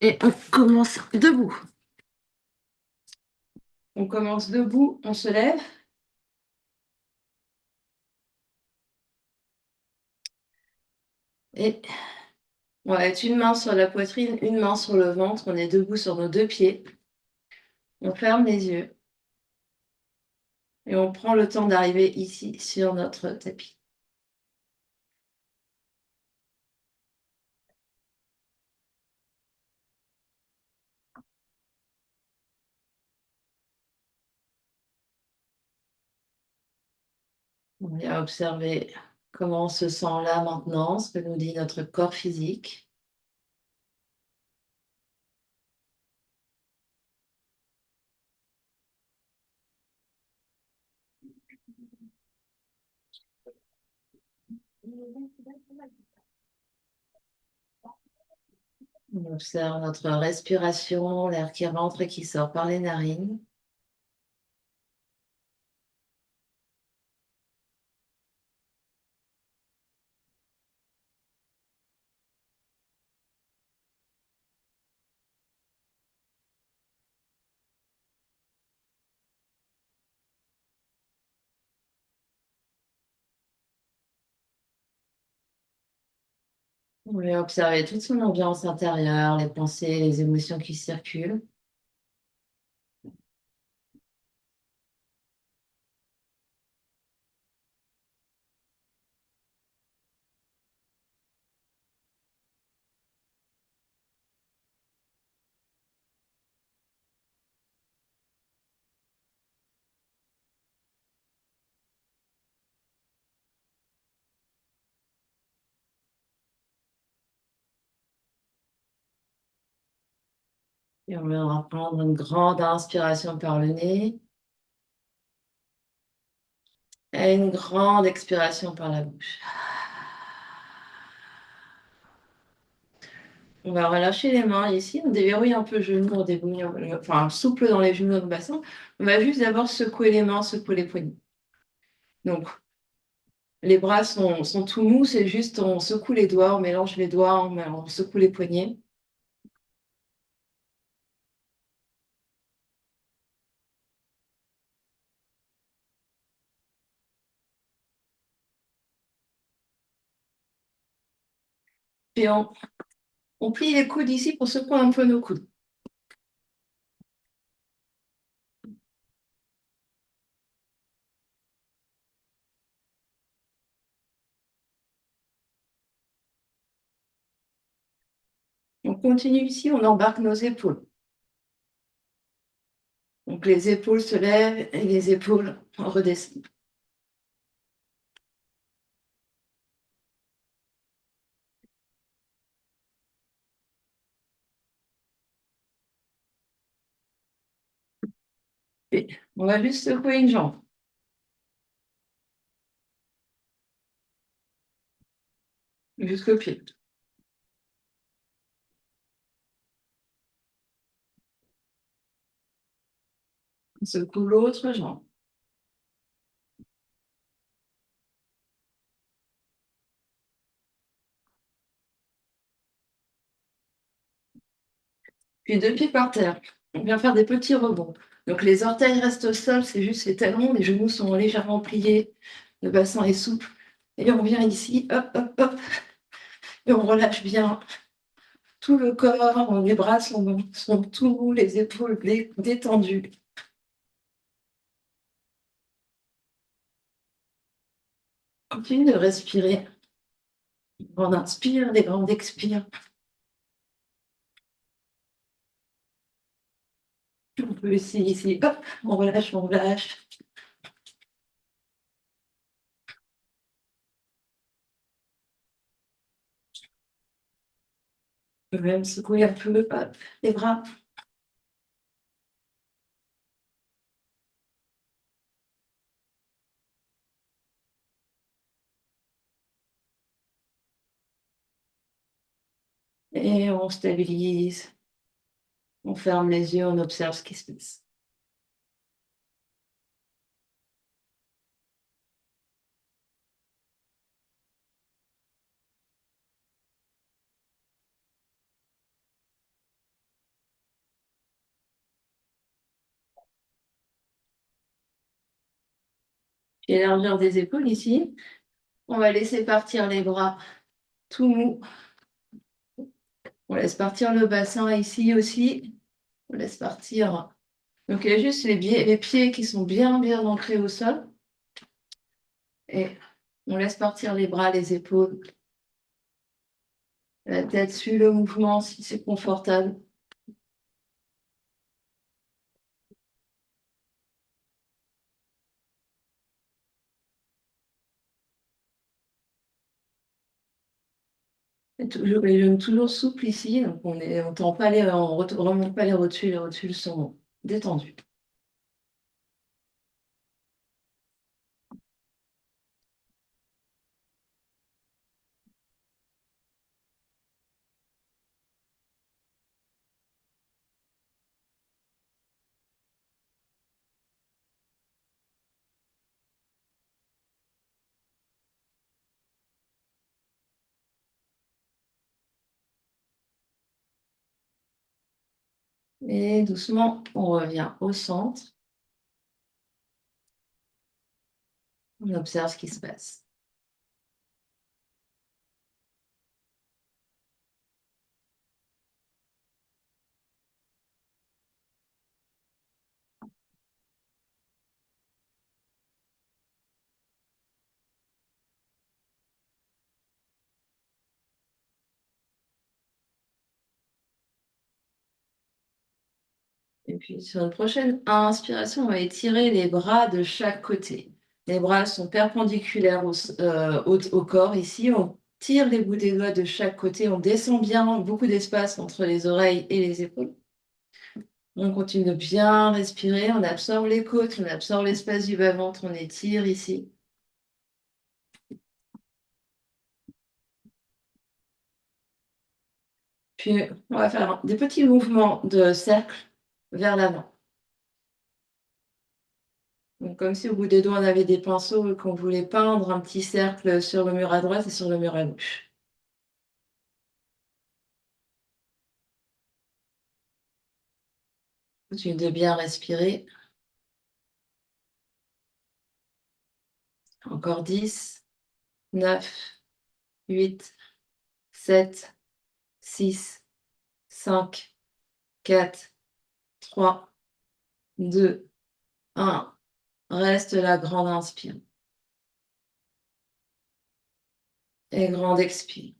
Et on commence debout. On commence debout, on se lève. Et on va mettre une main sur la poitrine, une main sur le ventre. On est debout sur nos deux pieds. On ferme les yeux et on prend le temps d'arriver ici sur notre tapis. On vient observer comment on se sent là maintenant, ce que nous dit notre corps physique. On observe notre respiration, l'air qui rentre et qui sort par les narines. On vient observer toute son ambiance intérieure, les pensées, les émotions qui circulent. Et on va prendre une grande inspiration par le nez et une grande expiration par la bouche. On va relâcher les mains ici, on déverrouille un peu le genou, on déverrouille, enfin souple dans les genoux, dans le bassin. On va juste d'abord secouer les mains, secouer les poignets. Donc les bras sont tout mous, c'est juste on secoue les doigts, on mélange les doigts, on secoue les poignets. Puis on plie les coudes ici pour secouer un peu nos coudes. On continue ici, on embarque nos épaules. Donc les épaules se lèvent et les épaules redescendent. Et on va juste secouer une jambe jusqu'au pied. On secoue l'autre jambe. Puis deux pieds par terre. On vient faire des petits rebonds. Donc les orteils restent au sol, c'est juste les talons, les genoux sont légèrement pliés, le bassin est souple. Et on vient ici, hop, hop, hop, et on relâche bien tout le corps, les bras sont tout mous, les épaules détendues. Continue de respirer. On inspire, les grands expirent. On peut ici, hop, on relâche, on relâche. On peut même secouer un peu, hop, les bras. Et on stabilise. On ferme les yeux, on observe ce qui se passe. Et largeur des épaules ici. On va laisser partir les bras tout mous. On laisse partir le bassin ici aussi. On laisse partir. Donc il y a juste les pieds qui sont bien ancrés au sol. Et on laisse partir les bras, les épaules. La tête suit le mouvement si c'est confortable. Et toujours, les jambes toujours souples ici. Donc on remonte pas les rotules. Les rotules sont détendues. Et doucement, on revient au centre. On observe ce qui se passe. Et puis sur une prochaine inspiration, on va étirer les bras de chaque côté. Les bras sont perpendiculaires au corps ici. On tire les bouts des doigts de chaque côté. On descend bien, beaucoup d'espace entre les oreilles et les épaules. On continue de bien respirer. On absorbe les côtes, on absorbe l'espace du bas-ventre. On étire ici. Puis on va faire des petits mouvements de cercle vers l'avant. Donc, comme si au bout des doigts, on avait des pinceaux et qu'on voulait peindre un petit cercle sur le mur à droite et sur le mur à gauche. Continue de bien respirer. Encore 10, 9, 8, 7, 6, 5, 4, 3, 2, 1. Reste la grande inspire. Et grande expire.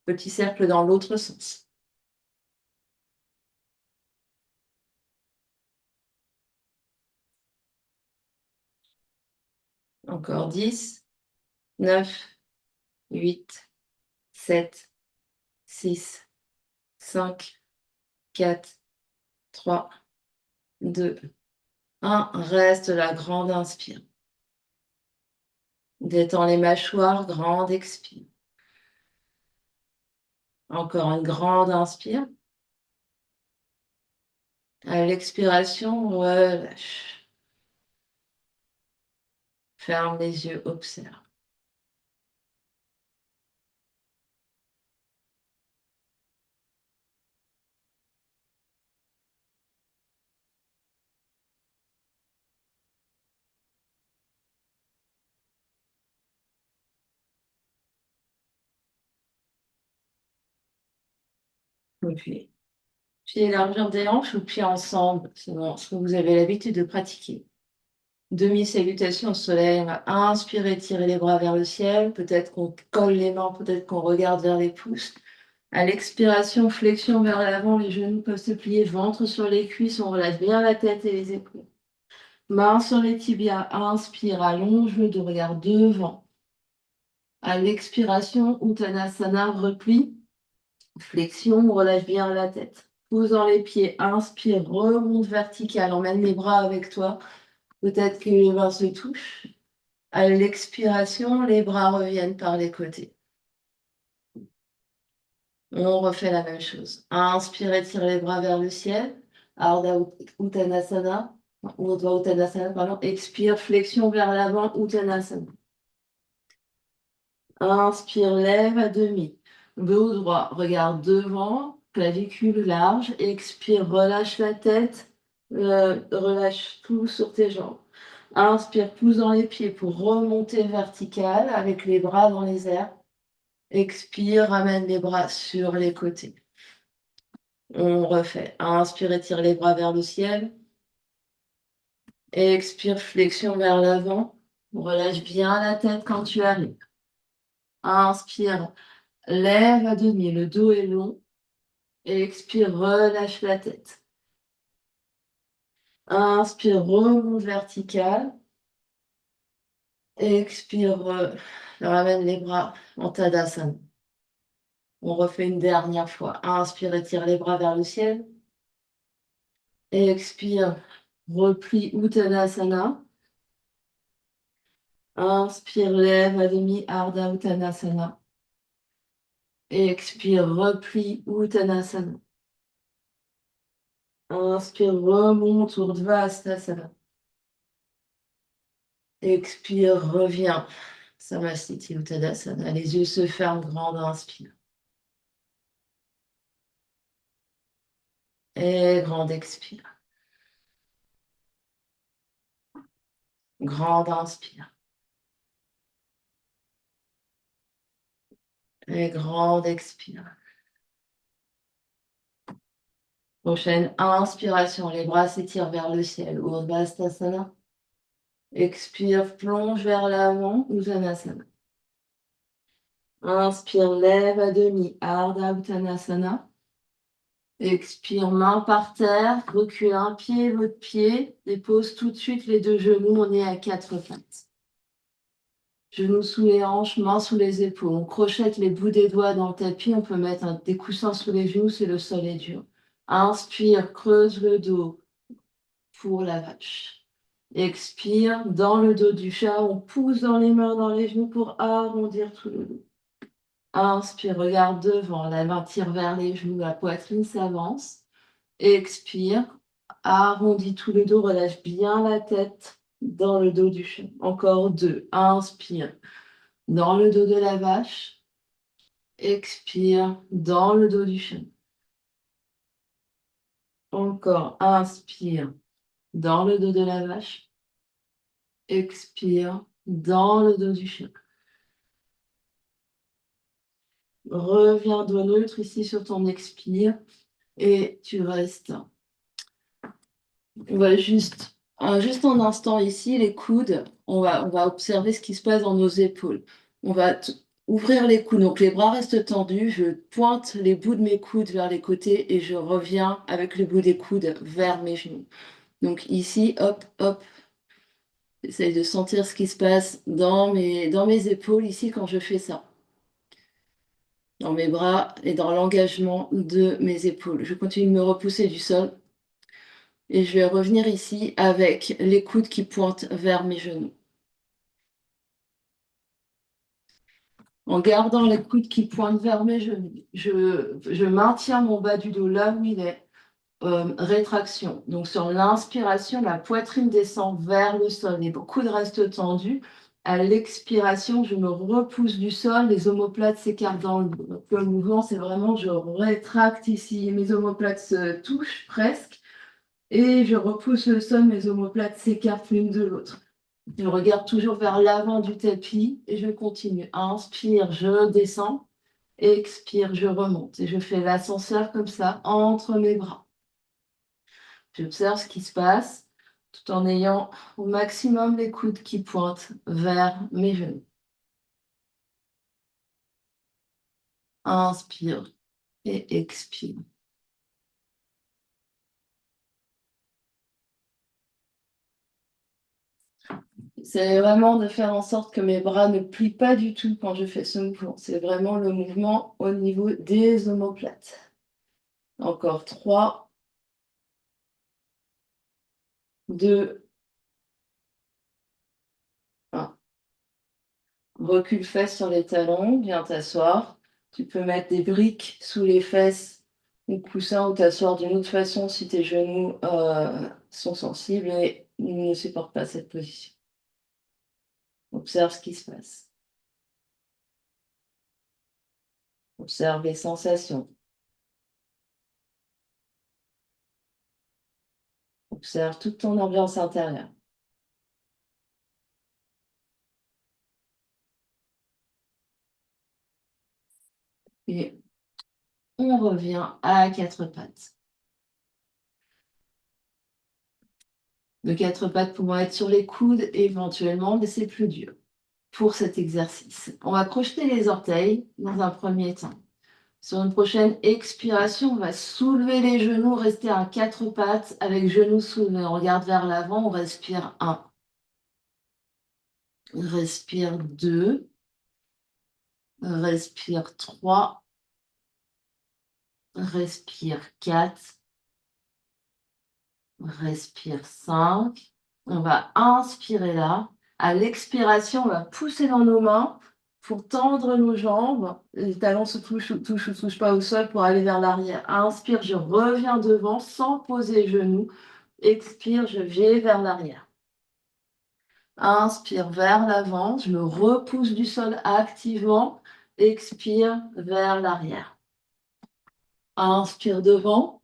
Petit cercle dans l'autre sens. Encore 10, 9, 8, 7, 6, 5, 4, 3, 2, 1. Reste la grande inspire. Détends les mâchoires, grande expire. Encore une grande inspire. À l'expiration, relâche. Ferme les yeux, observe. Puis élargir des hanches ou pieds ensemble, selon ce que vous avez l'habitude de pratiquer. Demi-salutation au soleil, on va inspirer, tirer les bras vers le ciel. Peut-être qu'on colle les mains, peut-être qu'on regarde vers les pouces. À l'expiration, flexion vers l'avant, les genoux peuvent se plier, ventre sur les cuisses, on relâche bien la tête et les épaules. Main sur les tibias, inspire, allonge le dos, regarde devant. À l'expiration, Uttanasana, repli, flexion, relâche bien la tête. Posant les pieds, inspire, remonte vertical, emmène les bras avec toi. Peut-être que les mains se touchent. À l'expiration, les bras reviennent par les côtés. On refait la même chose. Inspire, étire les bras vers le ciel. Ardha Uttanasana. Urdhva Uttanasana, pardon. Expire, flexion vers l'avant, Uttanasana. Inspire, lève à demi. Dos droit, regarde devant, clavicule large. Expire, relâche la tête, relâche tout sur tes jambes. Inspire, pousse dans les pieds pour remonter vertical avec les bras dans les airs. Expire, ramène les bras sur les côtés. On refait. Inspire, étire les bras vers le ciel. Expire, flexion vers l'avant. Relâche bien la tête quand tu arrives. Inspire, lève à demi, le dos est long. Expire, relâche la tête. Inspire, remonte vertical. Expire, ramène les bras en Tadasana. On refait une dernière fois. Inspire, étire les bras vers le ciel. Expire, replie Uttanasana. Inspire, lève à demi, Ardha Uttanasana. Expire, replie Uttanasana. Inspire, remonte Urdhva-Stasana. Expire, reviens. Samastiti Uttanasana. Les yeux se ferment, grande inspire. Et grande expire. Grande inspire. Et grande expire. Prochaine inspiration, les bras s'étirent vers le ciel. Urdhva-Stasana. Expire, plonge vers l'avant, Uttanasana. Inspire, lève à demi, Ardha Uttanasana. Expire, main par terre, recule un pied, votre pied. Dépose tout de suite les deux genoux, on est à quatre pattes. Genoux sous les hanches, mains sous les épaules. On crochette les bouts des doigts dans le tapis, on peut mettre des coussins sous les genoux si le sol est dur. Inspire, creuse le dos pour la vache. Expire, dans le dos du chat, on pousse dans les mains, dans les genoux pour arrondir tout le dos. Inspire, regarde devant, la main tire vers les genoux, la poitrine s'avance. Expire, arrondis tout le dos, relâche bien la tête dans le dos du chat. Encore deux. Inspire, dans le dos de la vache. Expire, dans le dos du chat. Encore, inspire, dans le dos de la vache. Expire, dans le dos du chat. Reviens dos neutre ici sur ton expire et tu restes. On va juste un instant ici, les coudes, on va observer ce qui se passe dans nos épaules. On va ouvrir les coudes, donc les bras restent tendus, je pointe les bouts de mes coudes vers les côtés et je reviens avec le bout des coudes vers mes genoux. Donc ici, hop, hop, j'essaye de sentir ce qui se passe dans mes épaules ici quand je fais ça. Dans mes bras et dans l'engagement de mes épaules. Je continue de me repousser du sol. Et je vais revenir ici avec les coudes qui pointent vers mes genoux. En gardant les coudes qui pointent vers mes genoux, je maintiens mon bas du dos là où il est. Rétraction. Donc sur l'inspiration, la poitrine descend vers le sol. Les coudes restent tendus. À l'expiration, je me repousse du sol. Les omoplates s'écartent dans le dos. Donc, le mouvement, c'est vraiment, je rétracte ici. Mes omoplates se touchent presque. Et je repousse le sol, mes omoplates s'écartent l'une de l'autre. Je regarde toujours vers l'avant du tapis et je continue. Inspire, je descends. Expire, je remonte. Et je fais l'ascenseur comme ça entre mes bras. J'observe ce qui se passe tout en ayant au maximum les coudes qui pointent vers mes genoux. Inspire et expire. C'est vraiment de faire en sorte que mes bras ne plient pas du tout quand je fais ce mouvement. C'est vraiment le mouvement au niveau des omoplates. Encore 3, 2, 1. Recule fesses sur les talons, viens t'asseoir. Tu peux mettre des briques sous les fesses ou coussins ou t'asseoir d'une autre façon si tes genoux sont sensibles et ne supportent pas cette position. Observe ce qui se passe. Observe les sensations. Observe toute ton ambiance intérieure. Et on revient à quatre pattes. De quatre pattes pouvant être sur les coudes éventuellement, mais c'est plus dur pour cet exercice. On va crocheter les orteils dans un premier temps. Sur une prochaine expiration, on va soulever les genoux, rester à quatre pattes avec genoux soulevés. On regarde vers l'avant, on respire 1. Respire 2. Respire 3. Respire 4. Respire 5. On va inspirer là. À l'expiration, on va pousser dans nos mains pour tendre nos jambes. Les talons se touchent ou touchent pas au sol pour aller vers l'arrière. Inspire, je reviens devant sans poser les genoux. Expire, je vais vers l'arrière. Inspire vers l'avant, je me repousse du sol activement. Expire vers l'arrière. Inspire devant.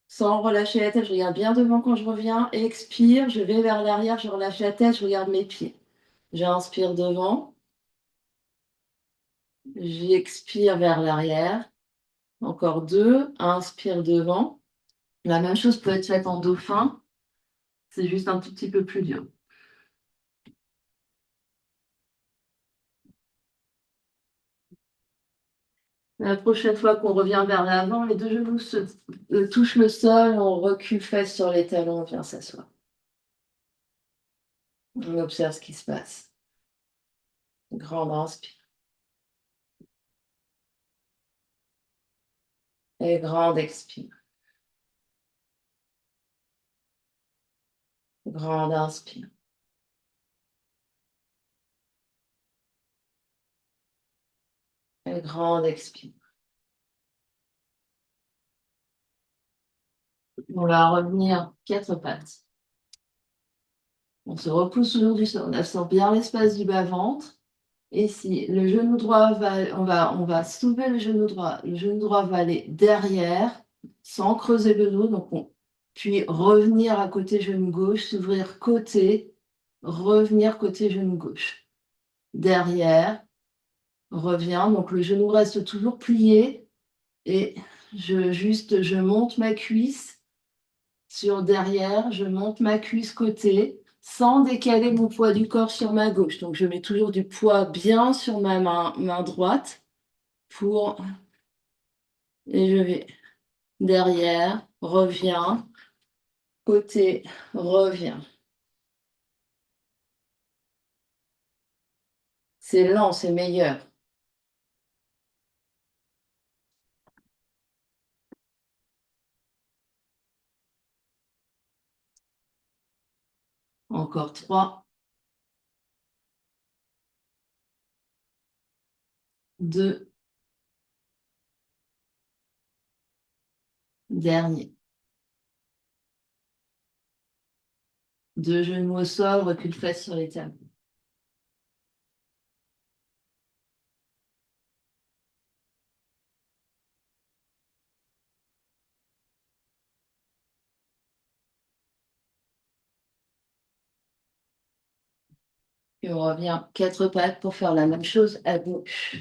Sans relâcher la tête, je regarde bien devant quand je reviens. Expire, je vais vers l'arrière, je relâche la tête, je regarde mes pieds. J'inspire devant. J'expire vers l'arrière. Encore 2. Inspire devant. La même chose peut être faite en dauphin. C'est juste un tout petit peu plus dur. La prochaine fois qu'on revient vers l'avant, les deux genoux touchent le sol, on recule fesses sur les talons, on vient s'asseoir. On observe ce qui se passe. Grande inspire. Et grande expire. Grande inspire. Et grande expire. On va revenir quatre pattes. On se repousse le long du sol. On absorbe bien l'espace du bas-ventre. Et si le genou droit on va soulever le genou droit. Le genou droit va aller derrière, sans creuser le dos. Puis revenir à côté genou gauche, s'ouvrir côté, revenir côté genou gauche. Derrière, reviens. Donc le genou reste toujours plié. Et je monte ma cuisse sur derrière, je monte ma cuisse côté, sans décaler mon poids du corps sur ma gauche. Donc je mets toujours du poids bien sur ma main droite pour... Et je vais derrière, reviens, côté, reviens. C'est lent, c'est meilleur. Encore 3, 2, dernier. Deux genoux au sol, recule face sur les tables. Et on revient quatre pattes pour faire la même chose à gauche.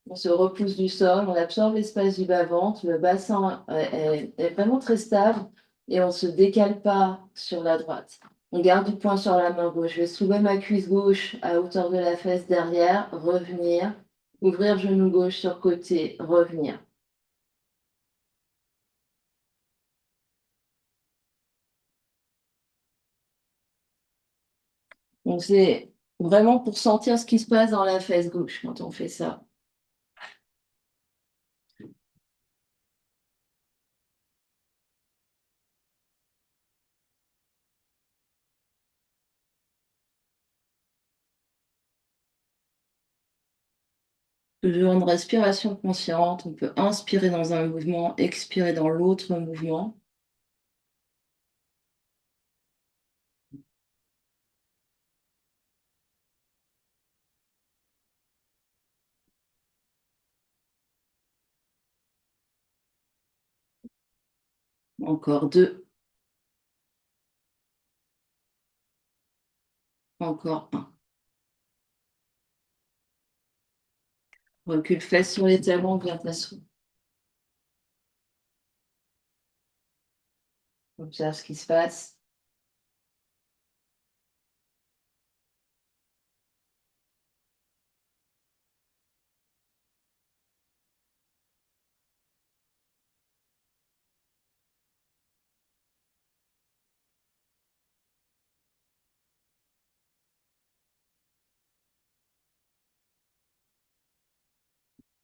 On se repousse du sol, on absorbe l'espace du bas-ventre, le bassin est vraiment très stable et on ne se décale pas sur la droite. On garde du poids sur la main gauche. Je vais soulever ma cuisse gauche à hauteur de la fesse derrière, revenir, ouvrir genou gauche sur côté, revenir. Donc c'est vraiment pour sentir ce qui se passe dans la fesse gauche quand on fait ça. Toujours une respiration consciente. On peut inspirer dans un mouvement, expirer dans l'autre mouvement. Encore 2. Encore 1. Recule fesses sur les talons, viens t'asseoir. Observe ce qui se passe.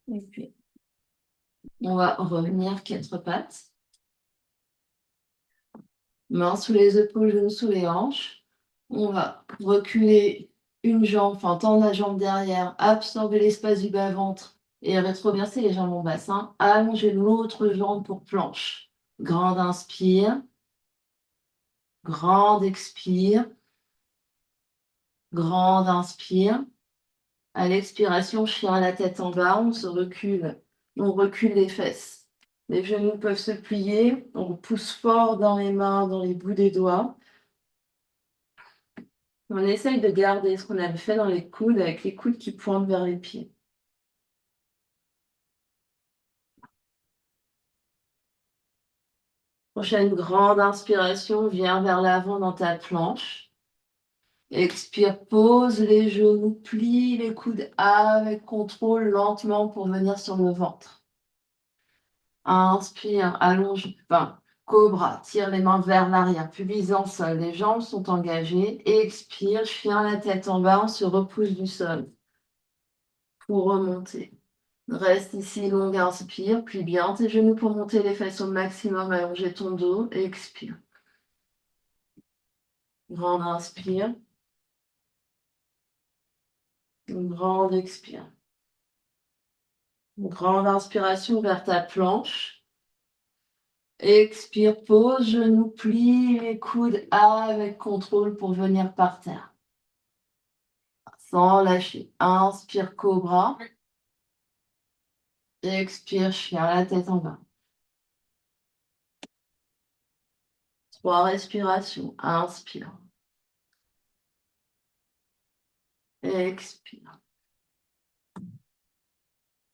Et puis, on va revenir 4 pattes. Mains sous les épaules, genoux sous les hanches. On va reculer une jambe, enfin tendre la jambe derrière, absorber l'espace du bas-ventre et rétroverser les jambes en bassin. Allonger l'autre jambe pour planche. Grande inspire. Grande expire. Grande inspire. À l'expiration, chien à la tête en bas, on se recule. On recule les fesses. Les genoux peuvent se plier. On pousse fort dans les mains, dans les bouts des doigts. On essaye de garder ce qu'on avait fait dans les coudes avec les coudes qui pointent vers les pieds. Prochaine grande inspiration, viens vers l'avant dans ta planche. Expire, pose les genoux, plie les coudes avec contrôle lentement pour venir sur le ventre. Inspire, allonge, enfin, cobra, tire les mains vers l'arrière, pubis en sol, les jambes sont engagées. Expire, chien la tête en bas, on se repousse du sol pour remonter. Reste ici, longue, inspire, plie bien tes genoux pour monter les fesses au maximum, allonger ton dos, expire. Grande inspire. Une grande expire. Une grande inspiration vers ta planche. Expire, pose, genoux, plie les coudes avec contrôle pour venir par terre. Sans lâcher. Inspire, cobra. Expire, chien, la tête en bas. 3 respirations. Inspire. Expire.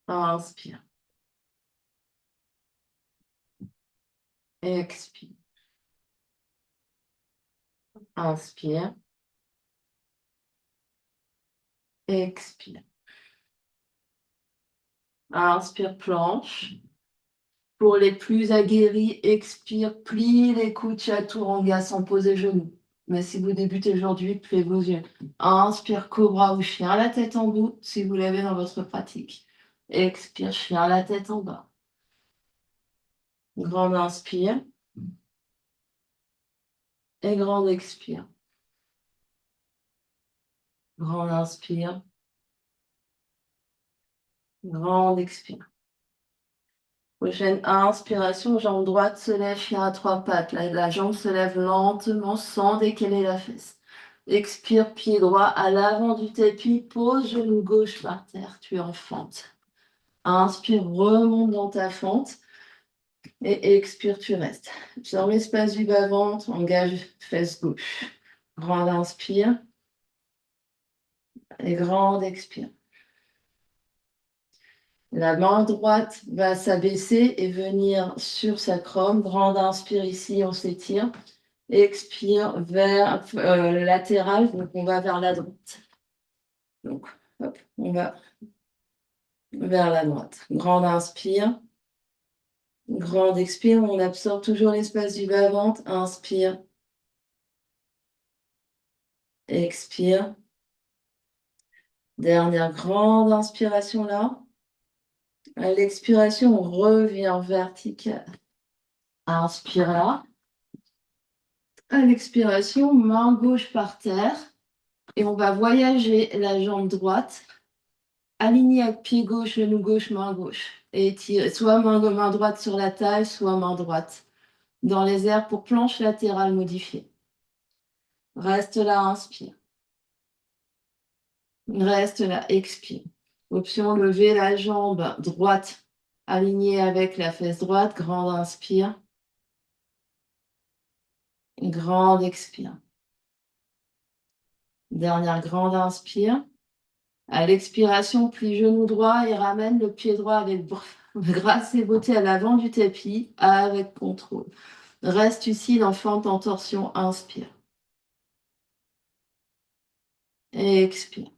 Inspire. Expire. Inspire. Expire. Inspire, planche. Pour les plus aguerris, expire, plie les coudes chaturanga sans poser genoux. Mais si vous débutez aujourd'hui, pliez vos yeux. Inspire, cobra ou chien, la tête en bout, si vous l'avez dans votre pratique. Expire, chien, la tête en bas. Grande inspire. Et grande expire. Grande inspire. Grande expire. Prochaine inspiration, jambe droite se lève, chien à 3 pattes. La jambe se lève lentement sans décaler la fesse. Expire, pied droit à l'avant du tapis, pose genou gauche par terre, tu es en fente. Inspire, remonte dans ta fente et expire, tu restes. Dans l'espace du bas-ventre, engage fesse gauche. Grande inspire et grande expire. La main droite va s'abaisser et venir sur sacrum. Grande inspire ici, on s'étire. Expire vers latéral, donc on va vers la droite. Donc, hop, on va vers la droite. Grande inspire. Grande expire, on absorbe toujours l'espace du bas-ventre. Inspire. Expire. Dernière grande inspiration là. À l'expiration, on revient vertical. Inspire là. À l'expiration, main gauche par terre. Et on va voyager la jambe droite, alignée avec pied gauche, genou gauche, main gauche. Et tirer, soit main droite sur la taille, soit main droite. Dans les airs pour planche latérale modifiée. Reste là, inspire. Reste là, expire. Option lever la jambe droite, alignée avec la fesse droite. Grande inspire. Grande expire. Dernière grande inspire. À l'expiration, plie genou droit et ramène le pied droit avec grâce et beauté à l'avant du tapis avec contrôle. Reste ici, l'enfant en torsion, inspire. Et expire.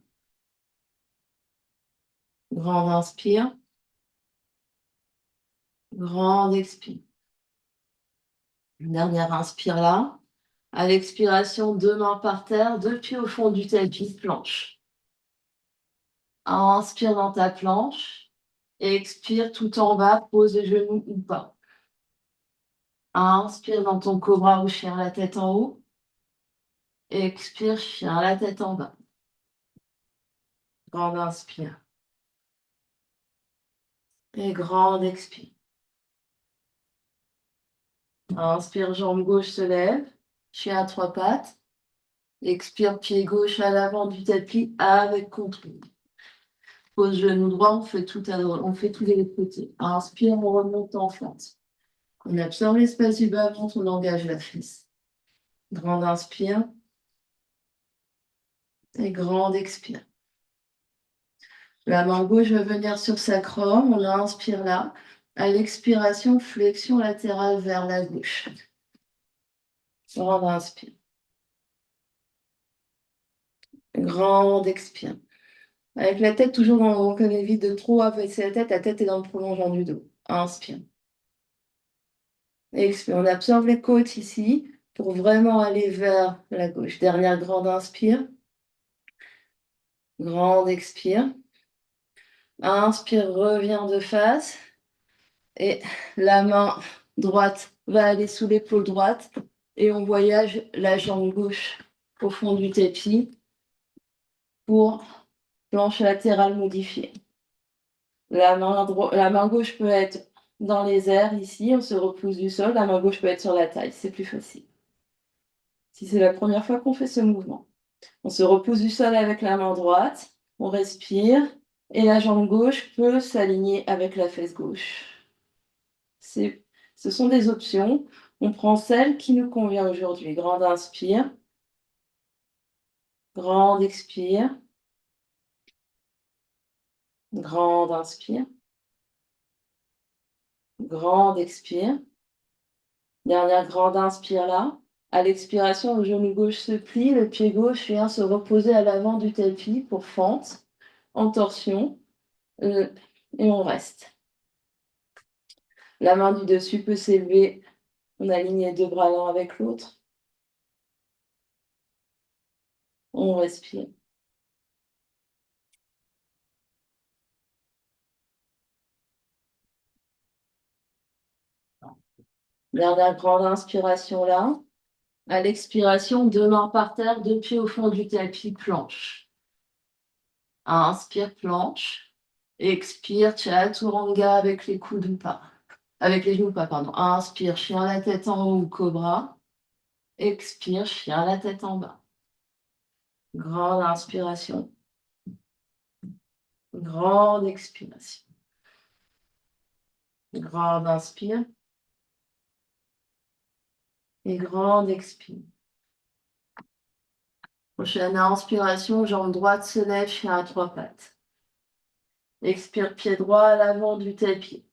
Grande inspire. Grande expire. Dernière inspire là. À l'expiration, deux mains par terre, deux pieds au fond du tapis, planche. Inspire dans ta planche. Expire tout en bas, pose les genoux ou pas. Inspire dans ton cobra ou chien, la tête en haut. Expire, chien, la tête en bas. Grande inspire. Et grande expire. Inspire, jambe gauche se lève. Chien à trois pattes. Expire, pied gauche à l'avant du tapis avec contrôle. Pose genou droit, on fait tout des côtés. Inspire, on remonte en fente. On absorbe l'espace du bas-ventre, on engage la fesse. Grande inspire. Et grande expire. La main gauche va venir sur sacrum, on inspire là. À l'expiration, flexion latérale vers la gauche. Grande inspire. Grande expire. Avec la tête toujours dans le, qu'on évite de trop abaisser la tête est dans le prolongement du dos. Inspire. Expire. On absorbe les côtes ici pour vraiment aller vers la gauche. Dernière grande inspire. Grande expire. Inspire, reviens de face. Et la main droite va aller sous l'épaule droite. Et on voyage la jambe gauche au fond du tapis pour planche latérale modifiée. La main gauche peut être dans les airs ici, on se repousse du sol. La main gauche peut être sur la taille, c'est plus facile. Si c'est la première fois qu'on fait ce mouvement. On se repousse du sol avec la main droite, on respire et la jambe gauche peut s'aligner avec la fesse gauche. Ce sont des options. On prend celle qui nous convient aujourd'hui. Grande inspire. Grande expire. Grande inspire. Grande expire. Dernière grande inspire là. À l'expiration, le genou gauche se plie, le pied gauche vient se reposer à l'avant du tapis pour fente, en torsion, et on reste. La main du dessus peut s'élever, on aligne les deux bras l'un avec l'autre. On respire. Dernière grande inspiration là. À l'expiration, deux mains par terre, deux pieds au fond du tapis, planche. Inspire, planche. Expire, chaturanga avec les coudes ou pas. Avec les genoux pas, pardon. Inspire, chien la tête en haut ou cobra. Expire, chien la tête en bas. Grande inspiration. Grande expiration. Grande inspire. Et grande expire. Prochaine inspiration, jambe droite se lève, chien à trois pattes. Expire, pied droit à l'avant du tapis.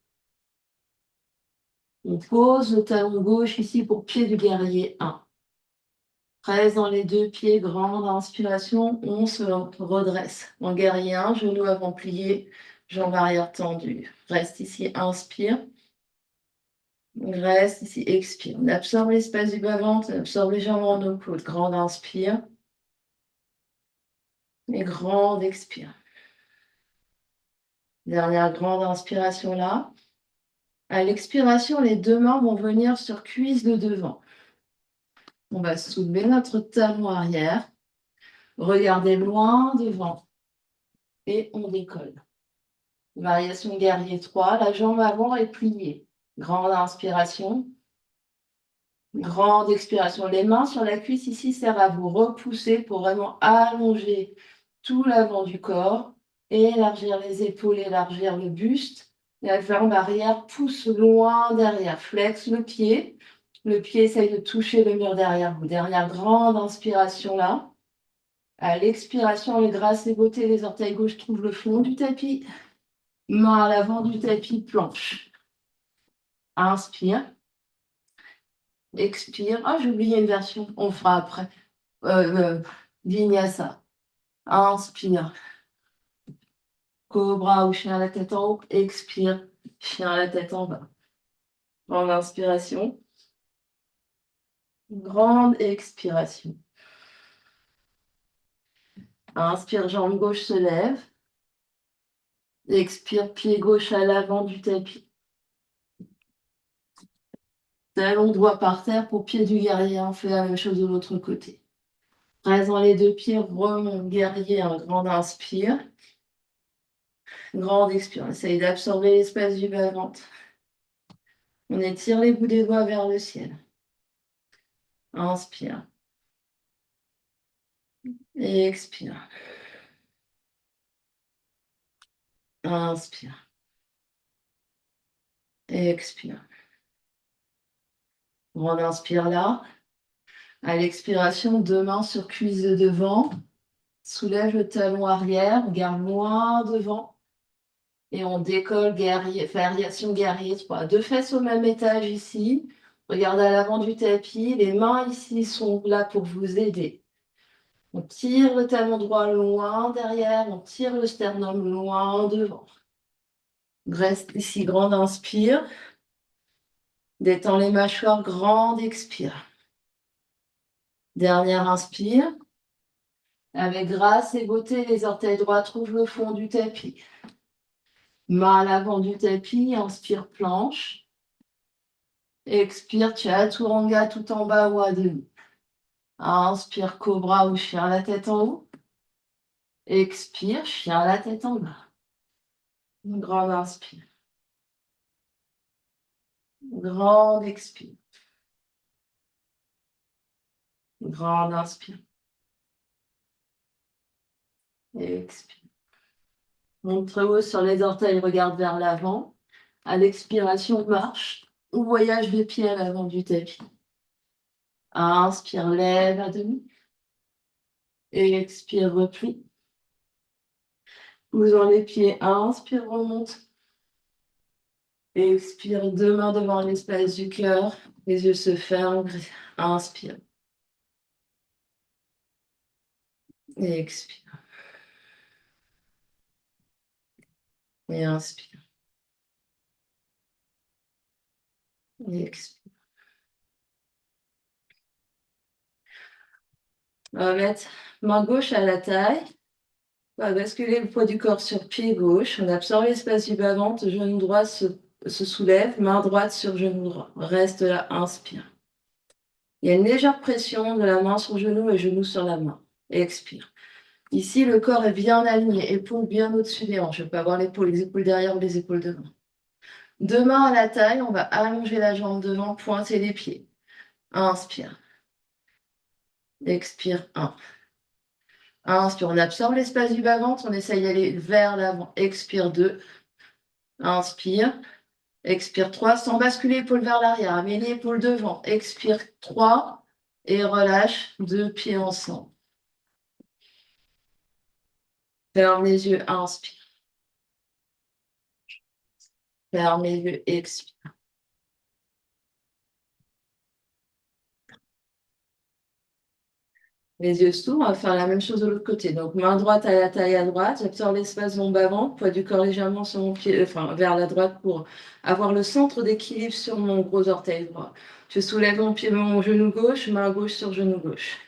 On pose le talon gauche ici pour pied du guerrier 1. Presse dans les deux pieds, grande inspiration, on se redresse. En guerrier 1, genou avant plié, jambe arrière tendue. Reste ici, inspire. Reste ici, expire. On absorbe l'espace du bas-ventre, on absorbe légèrement nos côtes. Grande inspire. Et grande expire. Dernière grande inspiration là. À l'expiration, les deux mains vont venir sur cuisse de devant. On va soulever notre talon arrière. Regardez loin devant. Et on décolle. Variation guerrier 3. La jambe avant est pliée. Grande inspiration. Grande expiration. Les mains sur la cuisse ici servent à vous repousser pour vraiment allonger tout l'avant du corps. Et élargir les épaules, élargir le buste. La jambe arrière pousse loin derrière. Flex le pied. Le pied essaye de toucher le mur derrière vous. Dernière grande inspiration là. À l'expiration, les grâce et beauté, les orteils gauches trouvent le fond du tapis. Main à l'avant du tapis, planche. Inspire. Expire. Ah, j'ai oublié une version. On fera après. Vinyasa. Inspire. Cobra ou chien à la tête en haut. Expire. Chien à la tête en bas. Grande inspiration. Grande expiration. Inspire, jambe gauche se lève. Expire, pied gauche à l'avant du tapis. Talon droit par terre pour pied du guerrier. On fait la même chose de l'autre côté. Raisons les deux pieds, remonte guerrier, un grand inspire. Grande expire. On essaye d'absorber l'espace du bas-ventre. On étire les bouts des doigts vers le ciel. Inspire. Et expire. Inspire. Et expire. On inspire là. À l'expiration, deux mains sur cuisse de devant. Soulève le talon arrière. On garde loin devant. Et on décolle guerrier, variation guerrier 3. Deux fesses au même étage ici. Regardez à l'avant du tapis. Les mains ici sont là pour vous aider. On tire le talon droit loin derrière. On tire le sternum loin devant. Reste ici, grande inspire. Détends les mâchoires, grande expire. Dernière inspire. Avec grâce et beauté, les orteils droits trouvent le fond du tapis. Main à l'avant du tapis, inspire planche. Expire, chaturanga tout en bas ou à demi. Inspire, cobra ou chien à la tête en haut. Expire, chien à la tête en bas. Une grande inspire. Grande expire. Grande inspire. Expire. Monte très haut sur les orteils, regarde vers l'avant. À l'expiration, marche ou voyage de pied à l'avant du tapis. Inspire, lève à demi. Et expire, replie. Poussant les pieds, inspire, remonte. Expire, deux mains devant l'espace du cœur. Les yeux se ferment. Inspire. Et expire. Et inspire. Et expire. On va mettre main gauche à la taille. On va basculer le poids du corps sur pied gauche. On absorbe l'espace du bas-ventre. Genou droit se soulève. Main droite sur genou droit. Reste là. Inspire. Il y a une légère pression de la main sur le genou et genou sur la main. Expire. Ici, le corps est bien aligné, épaules bien au-dessus des hanches. Je peux avoir les épaules derrière ou les épaules devant. Deux mains à la taille, on va allonger la jambe devant, pointer les pieds. Inspire. Expire, 1. Inspire, on absorbe l'espace du bas-ventre, on essaye d'aller vers l'avant. Expire, 2. Inspire. Expire, 3, sans basculer l'épaule vers l'arrière. Amène l'épaule devant. Expire, 3. Et relâche, deux pieds ensemble. Ferme les yeux, inspire. Ferme les yeux, expire. Les yeux s'ouvrent, on va faire la même chose de l'autre côté. Donc, main droite à la taille à droite, j'absorbe l'espace de mon bas-ventre, poids du corps légèrement sur mon pied, enfin, vers la droite pour avoir le centre d'équilibre sur mon gros orteil droit. Je soulève mon pied, mon genou gauche, main gauche sur genou gauche.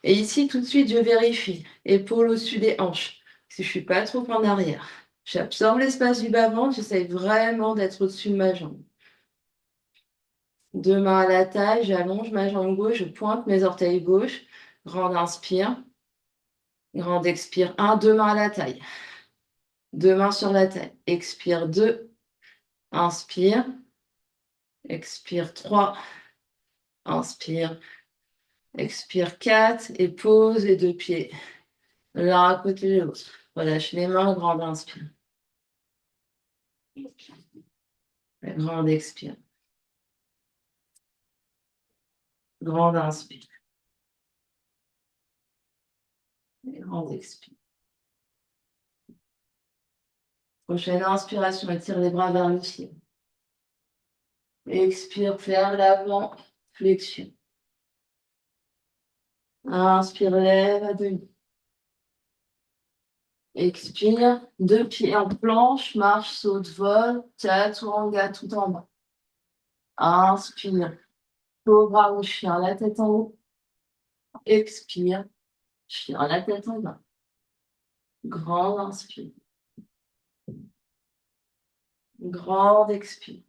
Et ici, tout de suite, je vérifie. Épaule au-dessus des hanches. Si je suis pas trop en arrière. J'absorbe l'espace du bas-ventre, j'essaye vraiment d'être au-dessus de ma jambe. Deux mains à la taille, j'allonge ma jambe gauche, je pointe mes orteils gauche. Grande inspire. Grande expire. 1, deux mains à la taille. Deux mains sur la taille. Expire 2. Inspire. Expire 3. Inspire. Expire 4. Et pose les deux pieds l'un à côté de l'autre. Relâche les mains. Grande inspire. Grande expire. Grande inspire. Et grande expire. Prochaine inspiration, étire les bras vers le ciel. Expire vers l'avant, flexion. Inspire, lève à demi. Expire, deux pieds en planche, marche, saute, vol, chaturanga tout en bas. Inspire, cobra ou chien, la tête en haut. Expire, chien, la tête en bas. Grande inspire. Grande expire.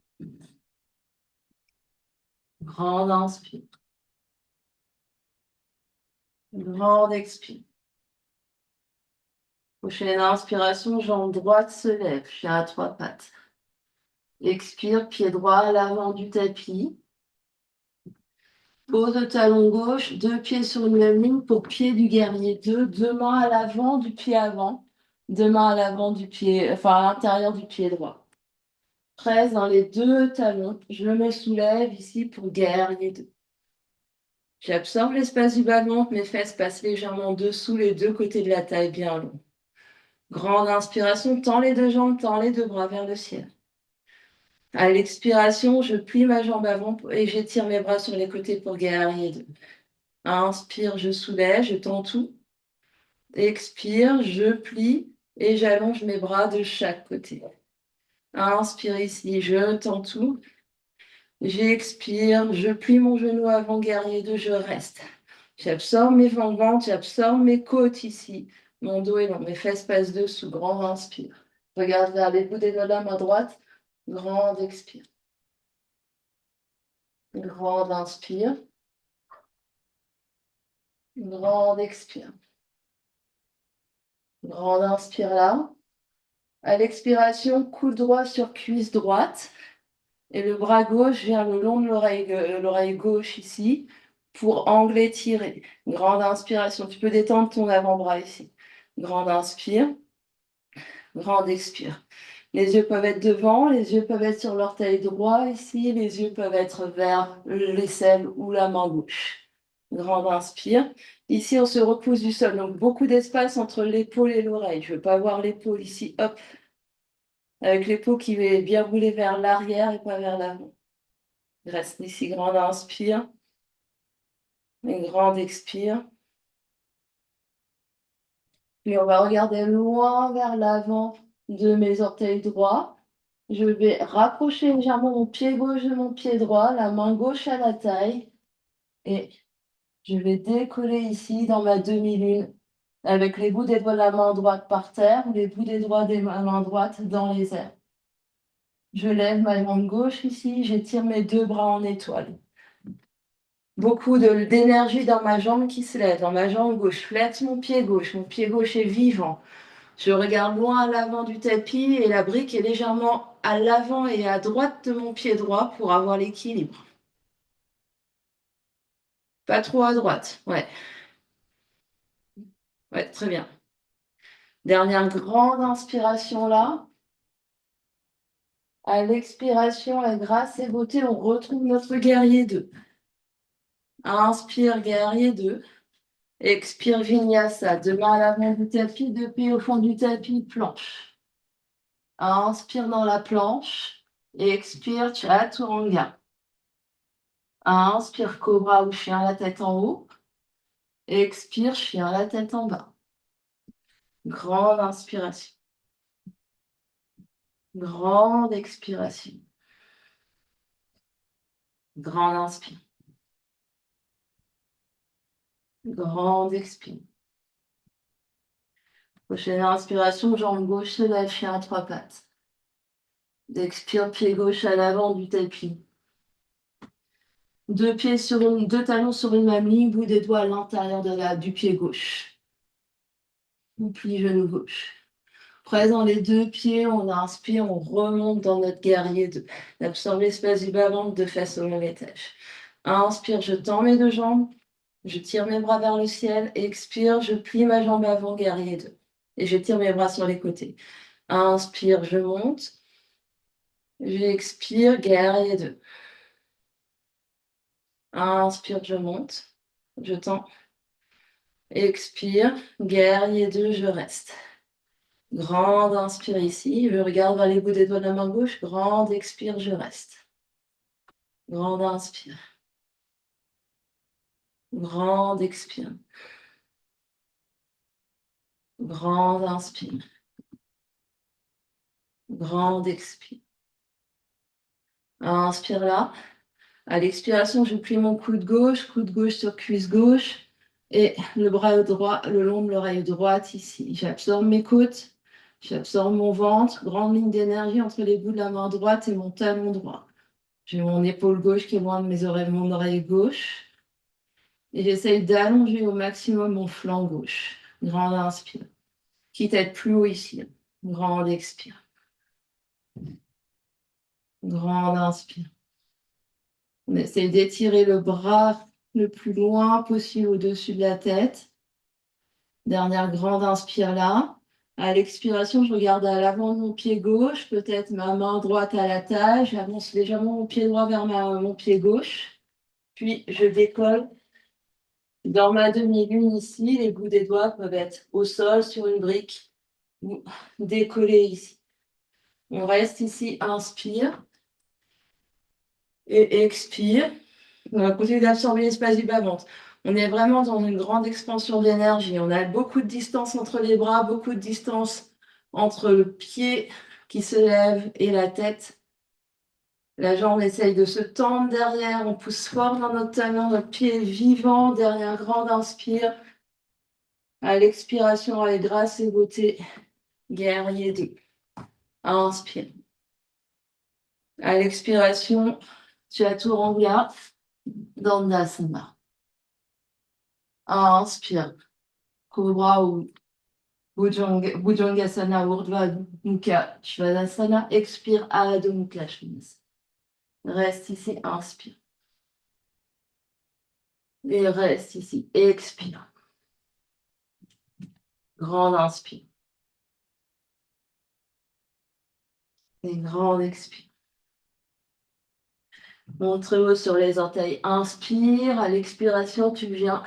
Grande inspire. Grande expire. Prochaine inspiration, jambe droite se lève, chien à trois pattes. Expire, pied droit à l'avant du tapis. Pose talon gauche, deux pieds sur une même ligne pour pied du guerrier 2, deux mains à l'avant du pied avant, deux mains à l'avant du pied, enfin à l'intérieur du pied droit. Presse dans les deux talons, je me soulève ici pour guerrier 2. J'absorbe l'espace du bas-ventre, mes fesses passent légèrement dessous les deux côtés de la taille bien long. Grande inspiration, tends les deux jambes, tends les deux bras vers le ciel. À l'expiration, je plie ma jambe avant et j'étire mes bras sur les côtés pour guerrier 2. Inspire, je soulève, je tends tout. Expire, je plie et j'allonge mes bras de chaque côté. Inspire ici, je tends tout. J'expire, je plie mon genou avant guerrier 2, je reste. J'absorbe mes ventres, j'absorbe mes côtes ici. Mon dos est long, mes fesses passent dessous. Grand inspire. Regarde vers les bouts des doigts de la main droite. Grande expire. Grande inspire. Grande expire. Grande inspire là. À l'expiration, coude droit sur cuisse droite. Et le bras gauche vient le long de l'oreille gauche ici pour angle étiré. Grande inspiration. Tu peux détendre ton avant-bras ici. Grande inspire. Grande expire. Les yeux peuvent être devant, les yeux peuvent être sur l'orteil droit ici, les yeux peuvent être vers l'aisselle ou la main gauche. Grande inspire. Ici, on se repousse du sol, donc beaucoup d'espace entre l'épaule et l'oreille. Je ne veux pas voir l'épaule ici, hop, avec l'épaule qui va bien rouler vers l'arrière et pas vers l'avant. Reste ici, grande inspire. Une grande expire. Puis on va regarder loin vers l'avant de mes orteils droits. Je vais rapprocher légèrement mon pied gauche de mon pied droit, la main gauche à la taille. Et je vais décoller ici dans ma demi-lune avec les bouts des doigts de la main droite par terre ou les bouts des doigts de ma main droite dans les airs. Je lève ma main gauche ici, j'étire mes deux bras en étoile. Beaucoup d'énergie dans ma jambe qui se lève, dans ma jambe gauche. Je flatte mon pied gauche est vivant. Je regarde loin à l'avant du tapis et la brique est légèrement à l'avant et à droite de mon pied droit pour avoir l'équilibre. Pas trop à droite, ouais. Ouais, très bien. Dernière grande inspiration là. À l'expiration, la grâce et beauté, on retrouve notre guerrier 2. Inspire, guerrier 2. Expire, vinyasa. Deux mains à l'avant du tapis, deux pieds au fond du tapis, planche. Inspire dans la planche. Expire, chaturanga. Inspire, cobra ou chien, la tête en haut. Expire, chien, la tête en bas. Grande inspiration. Grande expiration. Grande inspire. Grande expire. Prochaine inspiration, jambe gauche se lève, chien à trois pattes. Expire, pied gauche à l'avant du tapis. Deux talons sur une même ligne, bout des doigts à l'intérieur du pied gauche. On plie genou gauche. Présent les deux pieds, on inspire, on remonte dans notre guerrier 2. On absorbe l'espace du bas-ventre de face au long étage. Inspire, je tends mes deux jambes, je tire mes bras vers le ciel. Expire, je plie ma jambe avant, guerrier 2. Et je tire mes bras sur les côtés. Inspire, je monte. J'expire, guerrier 2. Inspire, je monte. Je tends. Expire. Guerrier 2, je reste. Grande inspire ici. Je regarde vers les bouts des doigts de la main gauche. Grande expire, je reste. Grande inspire. Grande expire. Grande inspire. Grande expire. Inspire là. À l'expiration, je plie mon coude gauche sur cuisse gauche et le bras droit le long de l'oreille droite ici. J'absorbe mes côtes, j'absorbe mon ventre, grande ligne d'énergie entre les bouts de la main droite et mon talon droit. J'ai mon épaule gauche qui est loin de mes oreilles, mon oreille gauche. Et j'essaye d'allonger au maximum mon flanc gauche. Grande inspire. Quitte à être plus haut ici. Grande expire. Grande inspire. On essaie d'étirer le bras le plus loin possible au-dessus de la tête. Dernière grande inspire là. À l'expiration, je regarde à l'avant de mon pied gauche, peut-être ma main droite à la taille. J'avance légèrement mon pied droit vers mon pied gauche. Puis je décolle. Dans ma demi-lune ici, les bouts des doigts peuvent être au sol, sur une brique, ou décollés ici. On reste ici, inspire et expire. On va continuer d'absorber l'espace du bas-ventre. On est vraiment dans une grande expansion d'énergie. On a beaucoup de distance entre les bras, beaucoup de distance entre le pied qui se lève et la tête. La jambe essaye de se tendre derrière. On pousse fort dans notre talon, notre pied est vivant. Derrière, grande inspire. À l'expiration, avec grâce et beauté, guerrier 2. Inspire. À l'expiration, Chaturanga Dandasana. Inspire. Cobra ou Bhujangasana, Urdhva Mukha Svanasana. Expire, Adho Mukha Svanasana. Reste ici, inspire. Et reste ici, expire. Grande inspire. Et grande expire. Montre haut sur les orteils. Inspire. À l'expiration, tu viens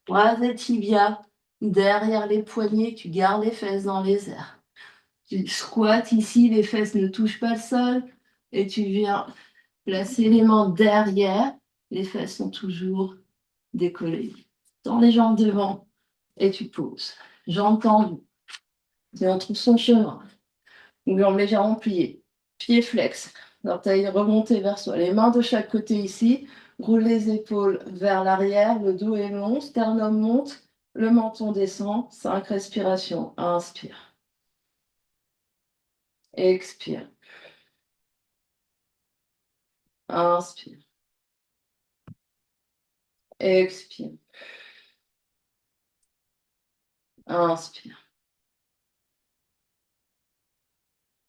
croiser tibia derrière les poignets. Tu gardes les fesses dans les airs. Tu squattes ici, les fesses ne touchent pas le sol. Et tu viens placer les mains derrière. Les fesses sont toujours décollées. Tends les jambes devant et tu poses. Jambes tendues. Et on trouve son chemin. Jambes légèrement pliées. Pieds flex. Orteils remontés vers soi. Les mains de chaque côté ici. Roule les épaules vers l'arrière. Le dos est long. Sternum monte. Le menton descend. 5 respirations. Inspire. Expire. Inspire. Expire. Inspire.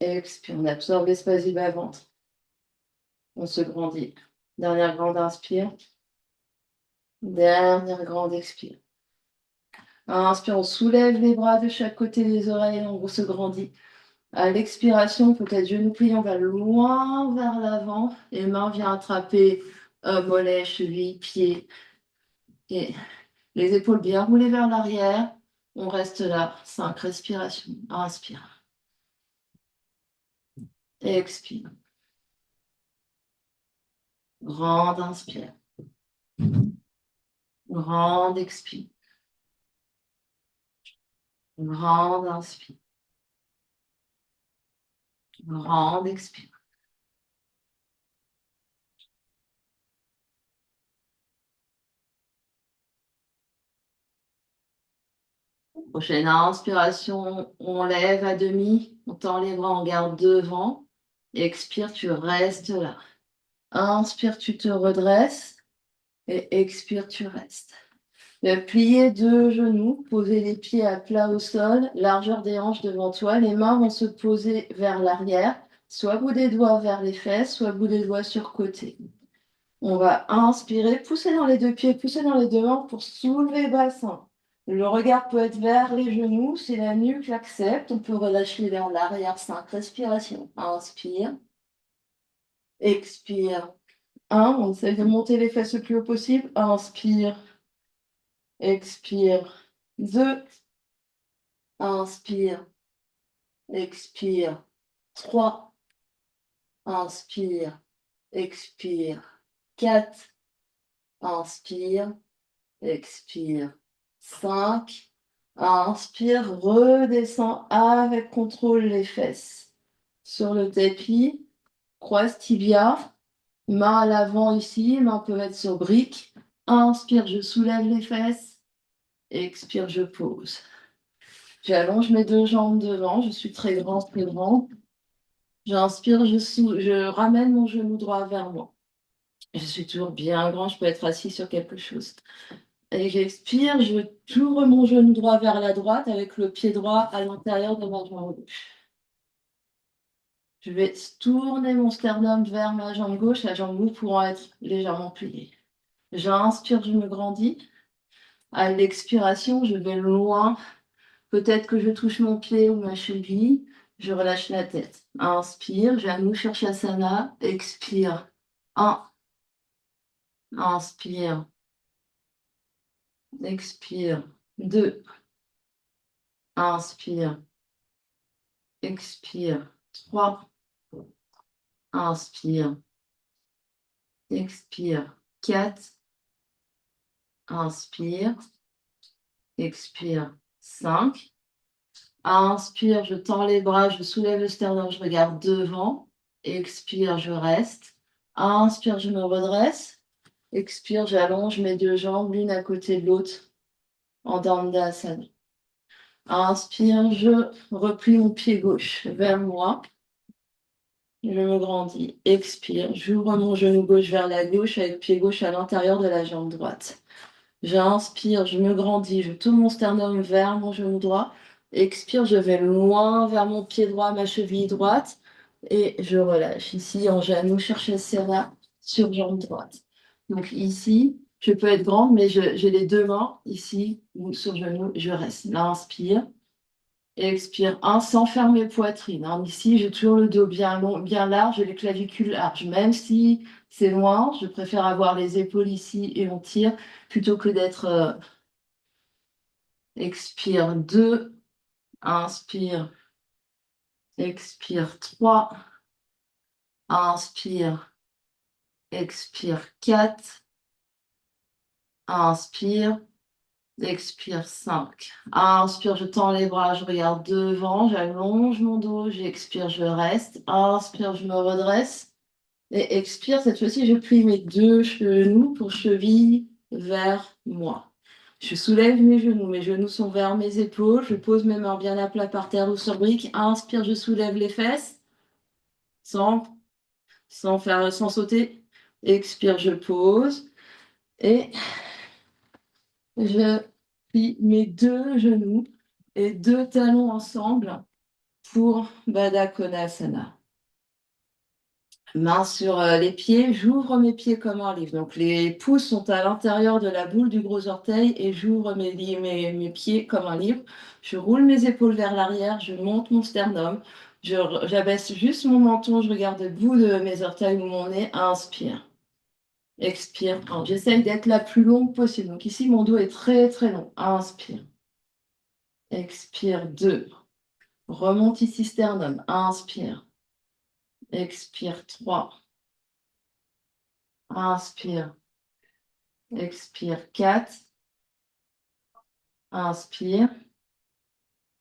Expire. On absorbe l'espace du bas-ventre. On se grandit. Dernière grande inspire. Dernière grande expire. Inspire, on soulève les bras de chaque côté des oreilles, on se grandit. À l'expiration, peut-être genou plié, on va loin vers l'avant. Les mains viennent attraper mollet, cheville, pied. Et les épaules bien roulées vers l'arrière. On reste là. 5 respirations. Inspire. Expire. Grande inspire. Grande expire. Grande inspire. Grande expire. Prochaine inspiration, on lève à demi, on tend les bras, on garde devant. Expire, tu restes là. Inspire, tu te redresses. Et expire, tu restes. Plier deux genoux, poser les pieds à plat au sol, largeur des hanches devant toi. Les mains vont se poser vers l'arrière, soit bout des doigts vers les fesses, soit bout des doigts sur côté. On va inspirer, pousser dans les deux pieds, pousser dans les deux mains pour soulever le bassin. Le regard peut être vers les genoux, si la nuque l'accepte. On peut relâcher vers l'arrière, 5 respirations. Inspire. Expire. 1, on essaie de monter les fesses le plus haut possible. Inspire. Expire. 2, inspire, expire, 3, inspire, expire, 4, inspire, expire, 5, inspire, redescends avec contrôle les fesses. Sur le tapis, croise tibia, main à l'avant ici, main peut être sur brique. Inspire, je soulève les fesses. Expire, je pose. J'allonge mes deux jambes devant, je suis très grand, très grand. J'inspire, je ramène mon genou droit vers moi. Je suis toujours bien grand, je peux être assis sur quelque chose. Et j'expire, je tourne mon genou droit vers la droite avec le pied droit à l'intérieur de ma jambe gauche. Je vais tourner mon sternum vers ma jambe gauche, la jambe gauche pourra être légèrement pliée. J'inspire, je me grandis. À l'expiration, je vais loin. Peut-être que je touche mon pied ou ma cheville. Je relâche la tête. Inspire, Janu Shirshasana. Expire. 1. Inspire. Expire. 2. Inspire. Expire. 3. Inspire. Expire. 4. Inspire. Expire. 5. Inspire, je tends les bras, je soulève le sternum, je regarde devant. Expire, je reste. Inspire, je me redresse. Expire, j'allonge mes deux jambes l'une à côté de l'autre en Dandasana. Inspire, je replie mon pied gauche vers moi. Je me grandis. Expire, j'ouvre mon genou gauche vers la gauche avec le pied gauche à l'intérieur de la jambe droite. J'inspire, je me grandis, je tourne mon sternum vers mon genou droit. Expire, je vais loin vers mon pied droit, ma cheville droite. Et je relâche. Ici, en Janu Shirshasana sur jambe droite. Donc ici, je peux être grande, mais j'ai les deux mains ici ou sur genou. Je reste. Là, inspire. Expire. Un, sans fermer poitrine. Hein. Ici, j'ai toujours le dos bien long, bien large et les clavicules larges. Même si c'est loin, je préfère avoir les épaules ici et on tire plutôt que d'être... expire 2. Inspire. Expire 3. Inspire. Expire 4. Inspire. Expire 5. Inspire, je tends les bras, je regarde devant, j'allonge mon dos, j'expire, je reste. Inspire, je me redresse. Et expire, cette fois-ci, je plie mes deux genoux pour cheville vers moi. Je soulève mes genoux sont vers mes épaules, je pose mes mains bien à plat par terre ou sur brique. Inspire, je soulève les fesses sans, sans sauter. Expire, je pose. Et je plie mes deux genoux et deux talons ensemble pour Baddha Konasana. Main sur les pieds, j'ouvre mes pieds comme un livre. Donc les pouces sont à l'intérieur de la boule du gros orteil et j'ouvre mes pieds comme un livre. Je roule mes épaules vers l'arrière, je monte mon sternum, j'abaisse juste mon menton, je regarde le bout de mes orteils ou mon nez, inspire. Expire. J'essaye d'être la plus longue possible. Donc ici, mon dos est très très long. Inspire. Expire. 2. Remonte ici sternum. Inspire. Expire. 3. Inspire. Expire. 4. Inspire.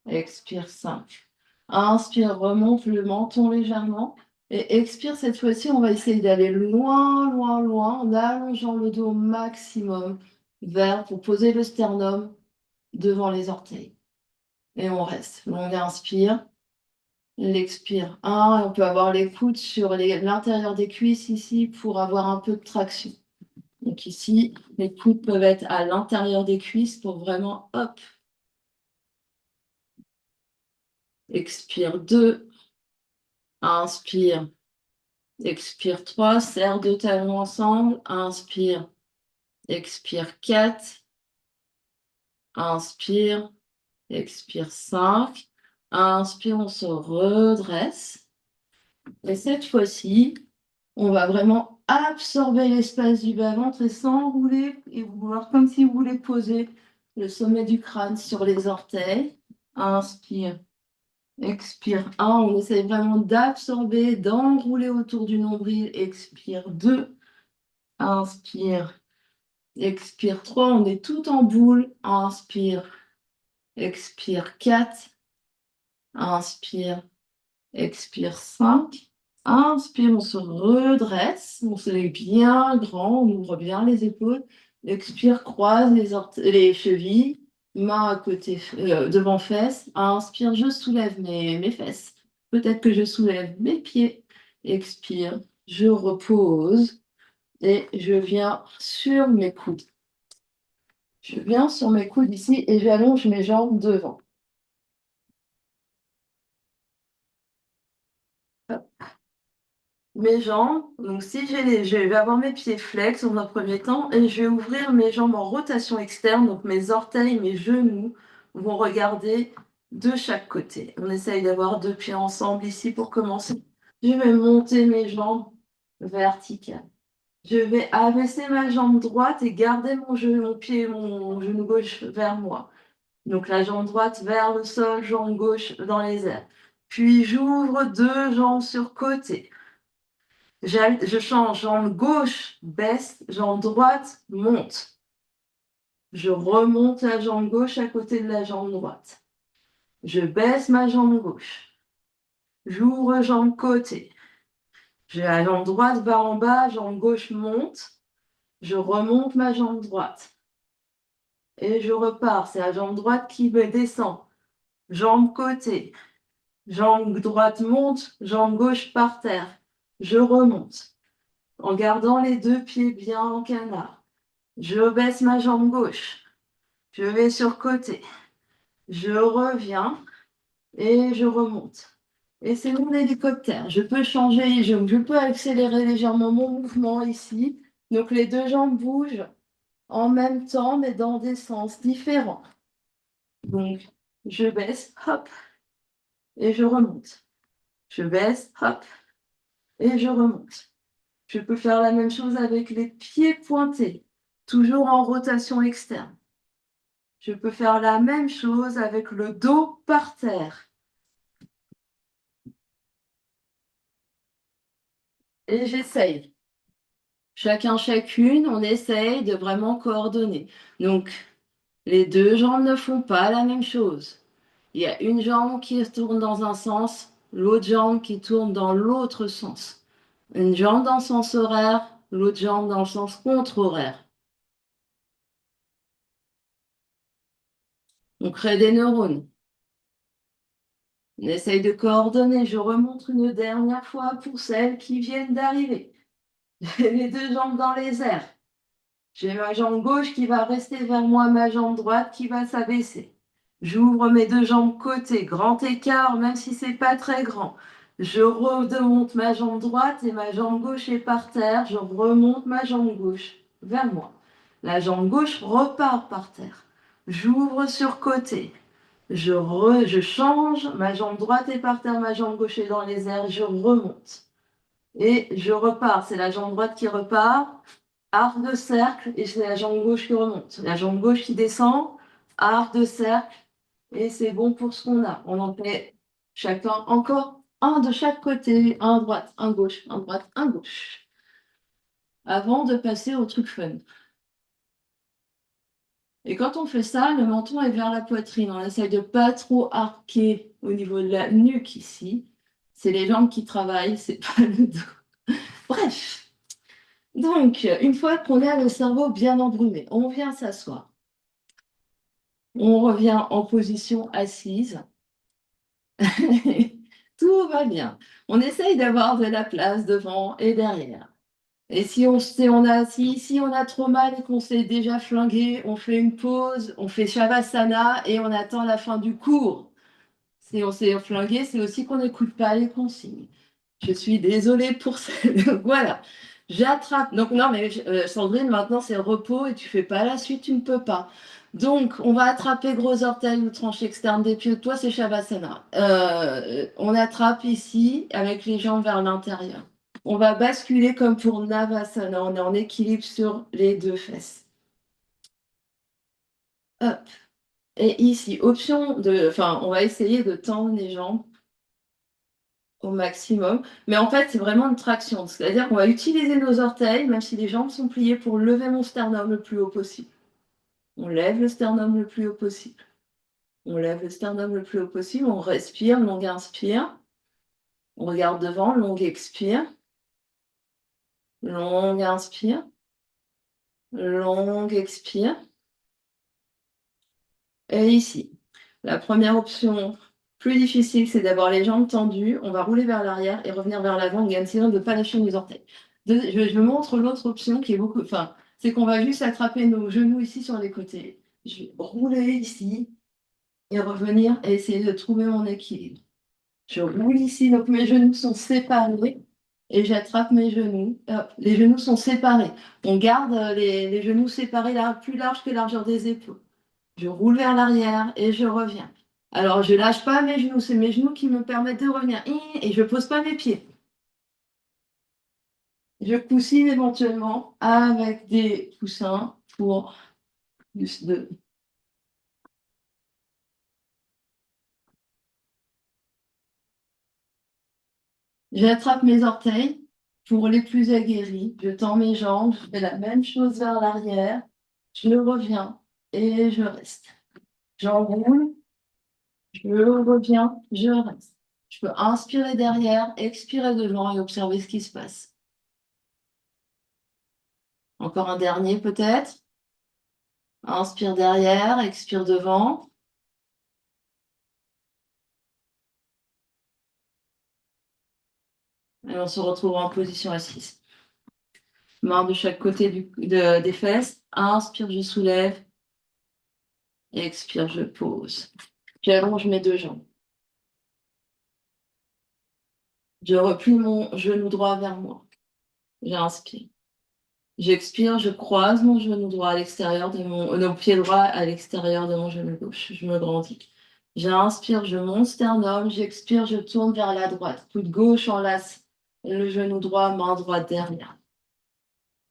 Expire. 5. Inspire, remonte le menton légèrement. Et expire, cette fois-ci, on va essayer d'aller loin, loin, loin, en allongeant le dos au maximum pour poser le sternum devant les orteils. Et on reste. Longue inspire. L'expire. 1. On peut avoir les coudes sur l'intérieur des cuisses ici pour avoir un peu de traction. Donc ici, les coudes peuvent être à l'intérieur des cuisses pour vraiment, hop. Expire 2. Inspire. Expire 3. Serre deux talons ensemble. Inspire. Expire 4. Inspire. Expire 5. Inspire, on se redresse. Et cette fois-ci, on va vraiment absorber l'espace du bas-ventre et s'enrouler et vouloir comme si vous voulez poser le sommet du crâne sur les orteils. Inspire, expire. 1, on essaie vraiment d'absorber, d'enrouler autour du nombril. Expire. 2, inspire, expire. 3, on est tout en boule. Inspire, expire. 4, inspire, expire. 5, inspire, on se redresse, on se met bien grand, on ouvre bien les épaules. Expire, croise les chevilles, main à côté, devant fesses. Inspire, je soulève mes fesses. Peut-être que je soulève mes pieds. Expire, je repose et je viens sur mes coudes. Je viens sur mes coudes ici et j'allonge mes jambes devant. Mes jambes, donc si je vais avoir mes pieds flex dans un premier temps et je vais ouvrir mes jambes en rotation externe, donc mes orteils, mes genoux vont regarder de chaque côté. On essaye d'avoir 2 pieds ensemble ici pour commencer. Je vais monter mes jambes verticales. Je vais abaisser ma jambe droite et garder mon genou gauche vers moi. Donc la jambe droite vers le sol, jambe gauche dans les airs. Puis j'ouvre 2 jambes sur côté. Je change, jambe gauche baisse, jambe droite monte. Je remonte la jambe gauche à côté de la jambe droite. Je baisse ma jambe gauche. J'ouvre jambe côté. J'ai la jambe droite va en bas, jambe gauche monte. Je remonte ma jambe droite. Et je repars. C'est la jambe droite qui me descend. Jambe côté. Jambe droite monte, jambe gauche par terre. Je remonte. En gardant les 2 pieds bien en canard. Je baisse ma jambe gauche. Je vais sur côté. Je reviens et je remonte. Et c'est mon hélicoptère. Je peux changer, je peux accélérer légèrement mon mouvement ici. Donc les 2 jambes bougent en même temps, mais dans des sens différents. Donc je baisse, hop, et je remonte. Je baisse, hop, et je remonte. Je peux faire la même chose avec les pieds pointés, toujours en rotation externe. Je peux faire la même chose avec le dos par terre. Et j'essaye. Chacun, chacune, on essaye de vraiment coordonner. Donc, les 2 jambes ne font pas la même chose. Il y a une jambe qui tourne dans un sens, l'autre jambe qui tourne dans l'autre sens. Une jambe dans le sens horaire, l'autre jambe dans le sens contre-horaire. On crée des neurones. On essaye de coordonner. Je remonte une dernière fois pour celles qui viennent d'arriver. J'ai les 2 jambes dans les airs. J'ai ma jambe gauche qui va rester vers moi, ma jambe droite qui va s'abaisser. J'ouvre mes 2 jambes côté, grand écart, même si c'est pas très grand. Je remonte ma jambe droite et ma jambe gauche est par terre. Je remonte ma jambe gauche vers moi. La jambe gauche repart par terre. J'ouvre sur côté. Je change, ma jambe droite est par terre, ma jambe gauche est dans les airs, je remonte. Et je repars, c'est la jambe droite qui repart, arc de cercle, et c'est la jambe gauche qui remonte. La jambe gauche qui descend, arc de cercle, et c'est bon pour ce qu'on a. On en fait chacun encore un de chaque côté, un à droite, un gauche, un droite, un gauche. Avant de passer au truc fun. Et quand on fait ça, le menton est vers la poitrine. On essaye de pas trop arquer au niveau de la nuque ici. C'est les jambes qui travaillent, c'est pas le dos. Bref. Donc, une fois qu'on a le cerveau bien embrumé, on vient s'asseoir. On revient en position assise. Tout va bien. On essaye d'avoir de la place devant et derrière. Et si on a trop mal et qu'on s'est déjà flingué, on fait une pause, on fait Shavasana et on attend la fin du cours. Si on s'est flingué, c'est aussi qu'on n'écoute pas les consignes. Je suis désolée pour ça. Voilà. J'attrape. Donc, non, mais Sandrine, maintenant c'est repos et tu fais pas la suite, tu ne peux pas. Donc, on va attraper gros orteil ou tranche externe des pieds. Toi, c'est Shavasana. On attrape ici avec les jambes vers l'intérieur. On va basculer comme pour Navasana. On est en équilibre sur les 2 fesses. hop. Et ici, option de, enfin, on va essayer de tendre les jambes au maximum. Mais en fait, c'est vraiment une traction. C'est-à-dire qu'on va utiliser nos orteils, même si les jambes sont pliées, pour lever mon sternum le plus haut possible. On lève le sternum le plus haut possible. On lève le sternum le plus haut possible. On respire, longue inspire. On regarde devant, longue expire. Longue inspire. Longue expire. Et ici, la première option plus difficile, c'est d'avoir les jambes tendues. On va rouler vers l'arrière et revenir vers l'avant. On gagne sinon de ne pas lâcher nos orteils. Je montre l'autre option qui est beaucoup. Enfin, c'est qu'on va juste attraper nos genoux ici sur les côtés. Je vais rouler ici et revenir et essayer de trouver mon équilibre. Je roule ici, donc mes genoux sont séparés et j'attrape mes genoux. Hop, les genoux sont séparés. On garde les genoux séparés là, plus large que la largeur des épaules. Je roule vers l'arrière et je reviens. Alors, je lâche pas mes genoux, c'est mes genoux qui me permettent de revenir. Et je pose pas mes pieds. Je coussine éventuellement avec des coussins pour plus de. J'attrape mes orteils pour les plus aguerris. Je tends mes jambes, je fais la même chose vers l'arrière. Je reviens et je reste. J'enroule, je reviens, je reste. Je peux inspirer derrière, expirer devant et observer ce qui se passe. Encore un dernier peut-être. Inspire derrière, expire devant. Et on se retrouve en position assise. Main de chaque côté des fesses. Inspire, je soulève. Expire, je pose. J'allonge mes deux jambes. Je replie mon genou droit vers moi. J'inspire. J'expire, je croise mon genou droit à l'extérieur de mon pied droit à l'extérieur de mon genou gauche. Je me grandis. J'inspire, je monte sternum. J'expire, je tourne vers la droite. Coude gauche enlace le genou droit, main droite derrière.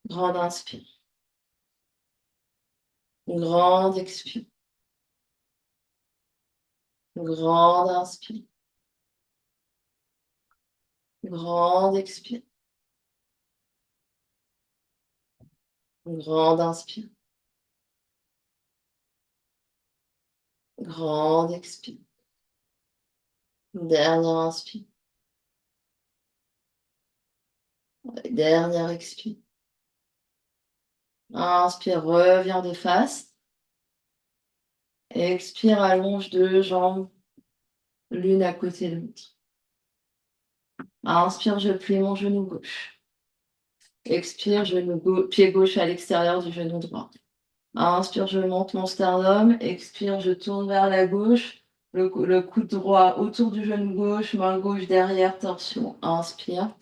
Grande inspire. Grande expire. Grande inspire. Grande expire. Grande inspire. Grande expire. Dernière inspire. Dernière expire. Inspire, reviens de face. Expire, allonge deux jambes, l'une à côté de l'autre. Inspire, je plie mon genou gauche. Expire, pied gauche à l'extérieur du genou droit. Inspire, je monte mon sternum. Expire, je tourne vers la gauche. Le coude droit autour du genou gauche, main gauche derrière, torsion. Inspire.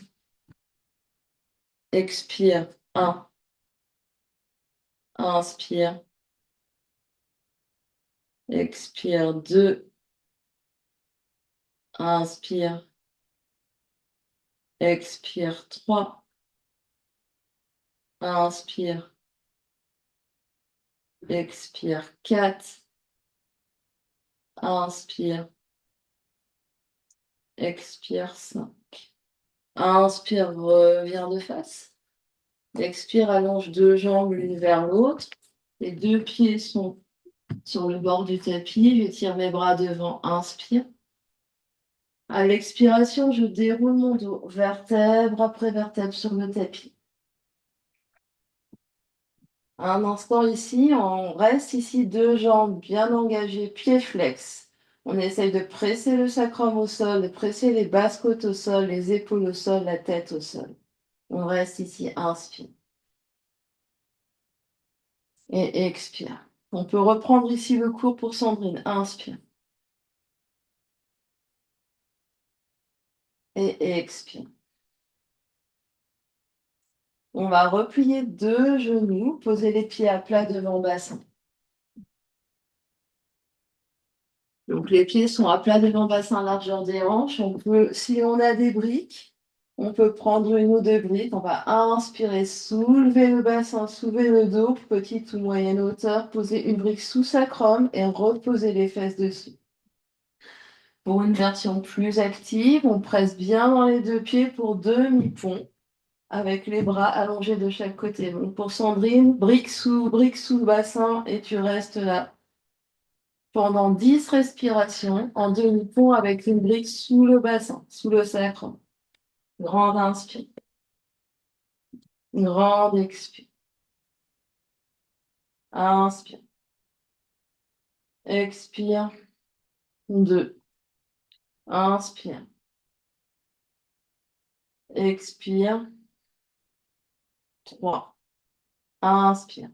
Expire. 1. Inspire. Expire. 2. Inspire. Expire. 3. Inspire. Expire. 4. Inspire. Expire. 5. Inspire, reviens de face. Expire, allonge deux jambes l'une vers l'autre. Les deux pieds sont sur le bord du tapis. Je tire mes bras devant. Inspire. À l'expiration, je déroule mon dos, vertèbre après vertèbre sur le tapis. Un instant ici, on reste ici, deux jambes bien engagées, pieds flex. On essaye de presser le sacrum au sol, de presser les basses côtes au sol, les épaules au sol, la tête au sol. On reste ici, inspire. Et expire. On peut reprendre ici le cours pour Sandrine. Inspire. Et expire. On va replier deux genoux, poser les pieds à plat devant le bassin. Donc les pieds sont à plat devant le bassin, largeur des hanches. On peut, si on a des briques, On peut prendre une ou deux briques. On va inspirer, soulever le bassin, soulever le dos, petite ou moyenne hauteur, poser une brique sous sacrum et reposer les fesses dessus. Pour une version plus active, on presse bien dans les deux pieds pour demi-pont, avec les bras allongés de chaque côté. Donc pour Sandrine, brique sous le bassin et tu restes là pendant 10 respirations en demi-pont avec une brique sous le bassin, sous le sacrum. Grande inspire, grande expire. Inspire, expire. 2. Inspire, expire. 3. Inspire,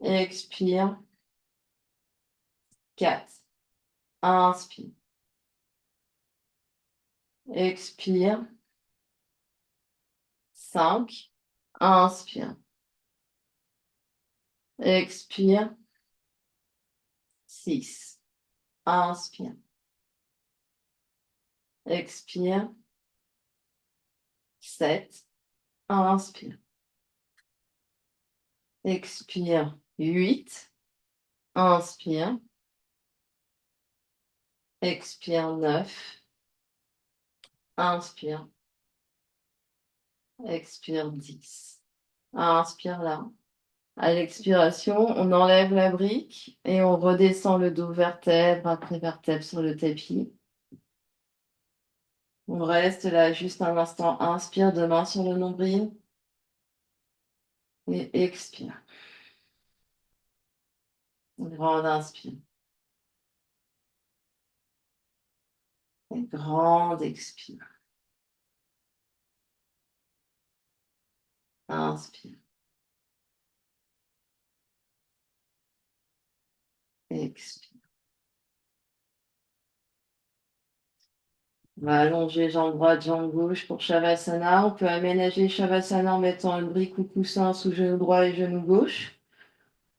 expire. 4. Inspire, expire. 5. Inspire, expire. 6. Inspire, expire. 7. Inspire, expire. 8. Inspire, expire. 9. Inspire, expire. 10. Inspire là. À l'expiration, on enlève la brique et on redescend le dos vertèbre après vertèbre sur le tapis. On reste là juste un instant. Inspire, deux mains sur le nombril et expire. Grande inspire et grande expire. Inspire, expire. On va allonger jambe droite, jambe gauche pour Shavasana. On peut aménager Shavasana en mettant une brique ou coussin sous genou droit et genou gauche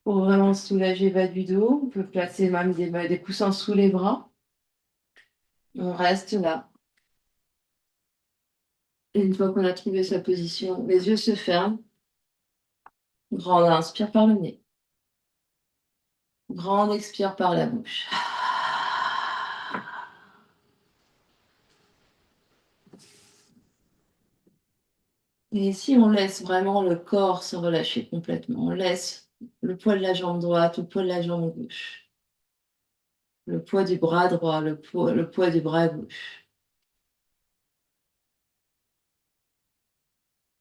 pour vraiment soulager le bas du dos. On peut placer même des coussins sous les bras. On reste là. Et une fois qu'on a trouvé sa position, les yeux se ferment. Grande inspire par le nez. Grande expire par la bouche. Et ici, on laisse vraiment le corps se relâcher complètement. On laisse le poids de la jambe droite, le poids de la jambe gauche, le poids du bras droit, le poids du bras gauche.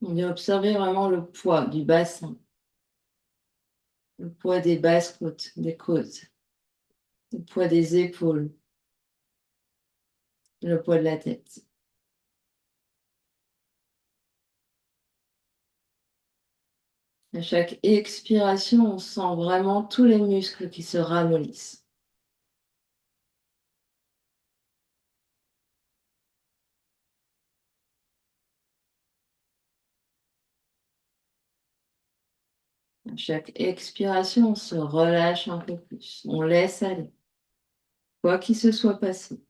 On vient observer vraiment le poids du bassin, le poids des basses côtes, des côtes, le poids des épaules, le poids de la tête. À chaque expiration, on sent vraiment tous les muscles qui se ramollissent. À chaque expiration, on se relâche un peu plus. On laisse aller, quoi qu'il se soit passé.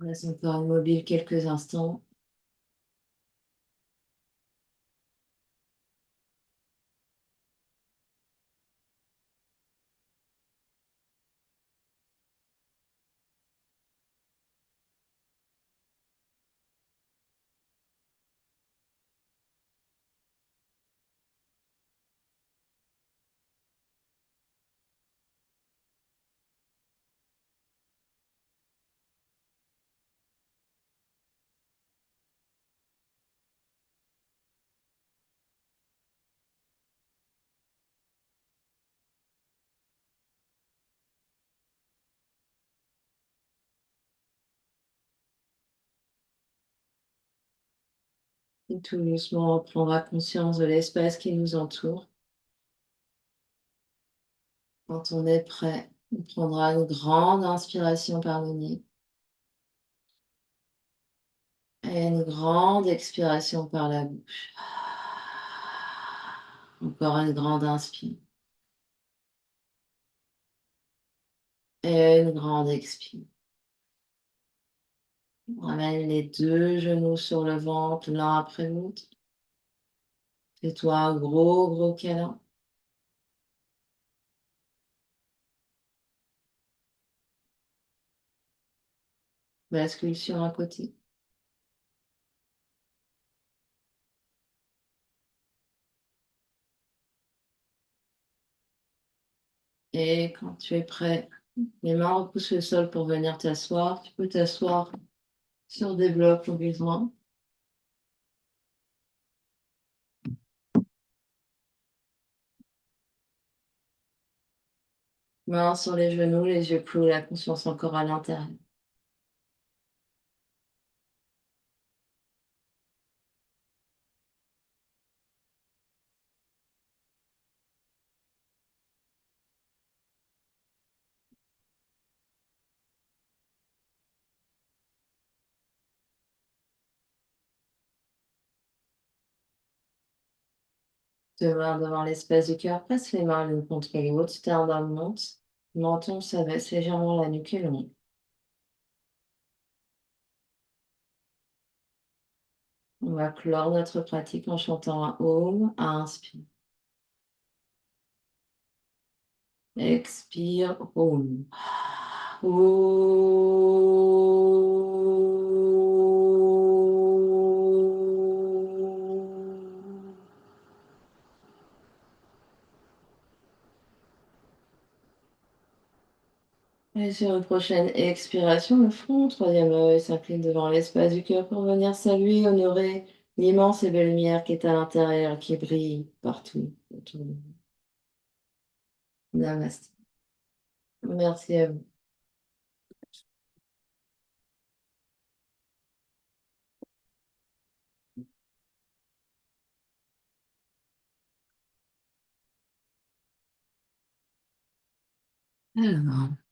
On reste encore immobile quelques instants. Et tout doucement, on prendra conscience de l'espace qui nous entoure. Quand on est prêt, on prendra une grande inspiration par le nez et une grande expiration par la bouche. Encore une grande inspire et une grande expire. On ramène les deux genoux sur le ventre l'un après l'autre. Fais-toi un gros, gros câlin. Bascule sur un côté. Et quand tu es prêt, les mains repoussent le sol pour venir t'asseoir. Tu peux t'asseoir sur des blocs au besoin. Mains sur les genoux, les yeux clos, la conscience encore à l'intérieur. Deux mains devant l'espace du cœur, presse les mains l'une contre l'autre, sternum monte, menton s'abaisse légèrement la nuque et le nez. On va clore notre pratique en chantant un Om à inspire. Expire, Om. Et sur une prochaine expiration, le front, troisième œil s'incline devant l'espace du cœur pour venir saluer, honorer l'immense et belle lumière qui est à l'intérieur, qui brille partout autour de nous. Namaste. Merci à vous. Alors.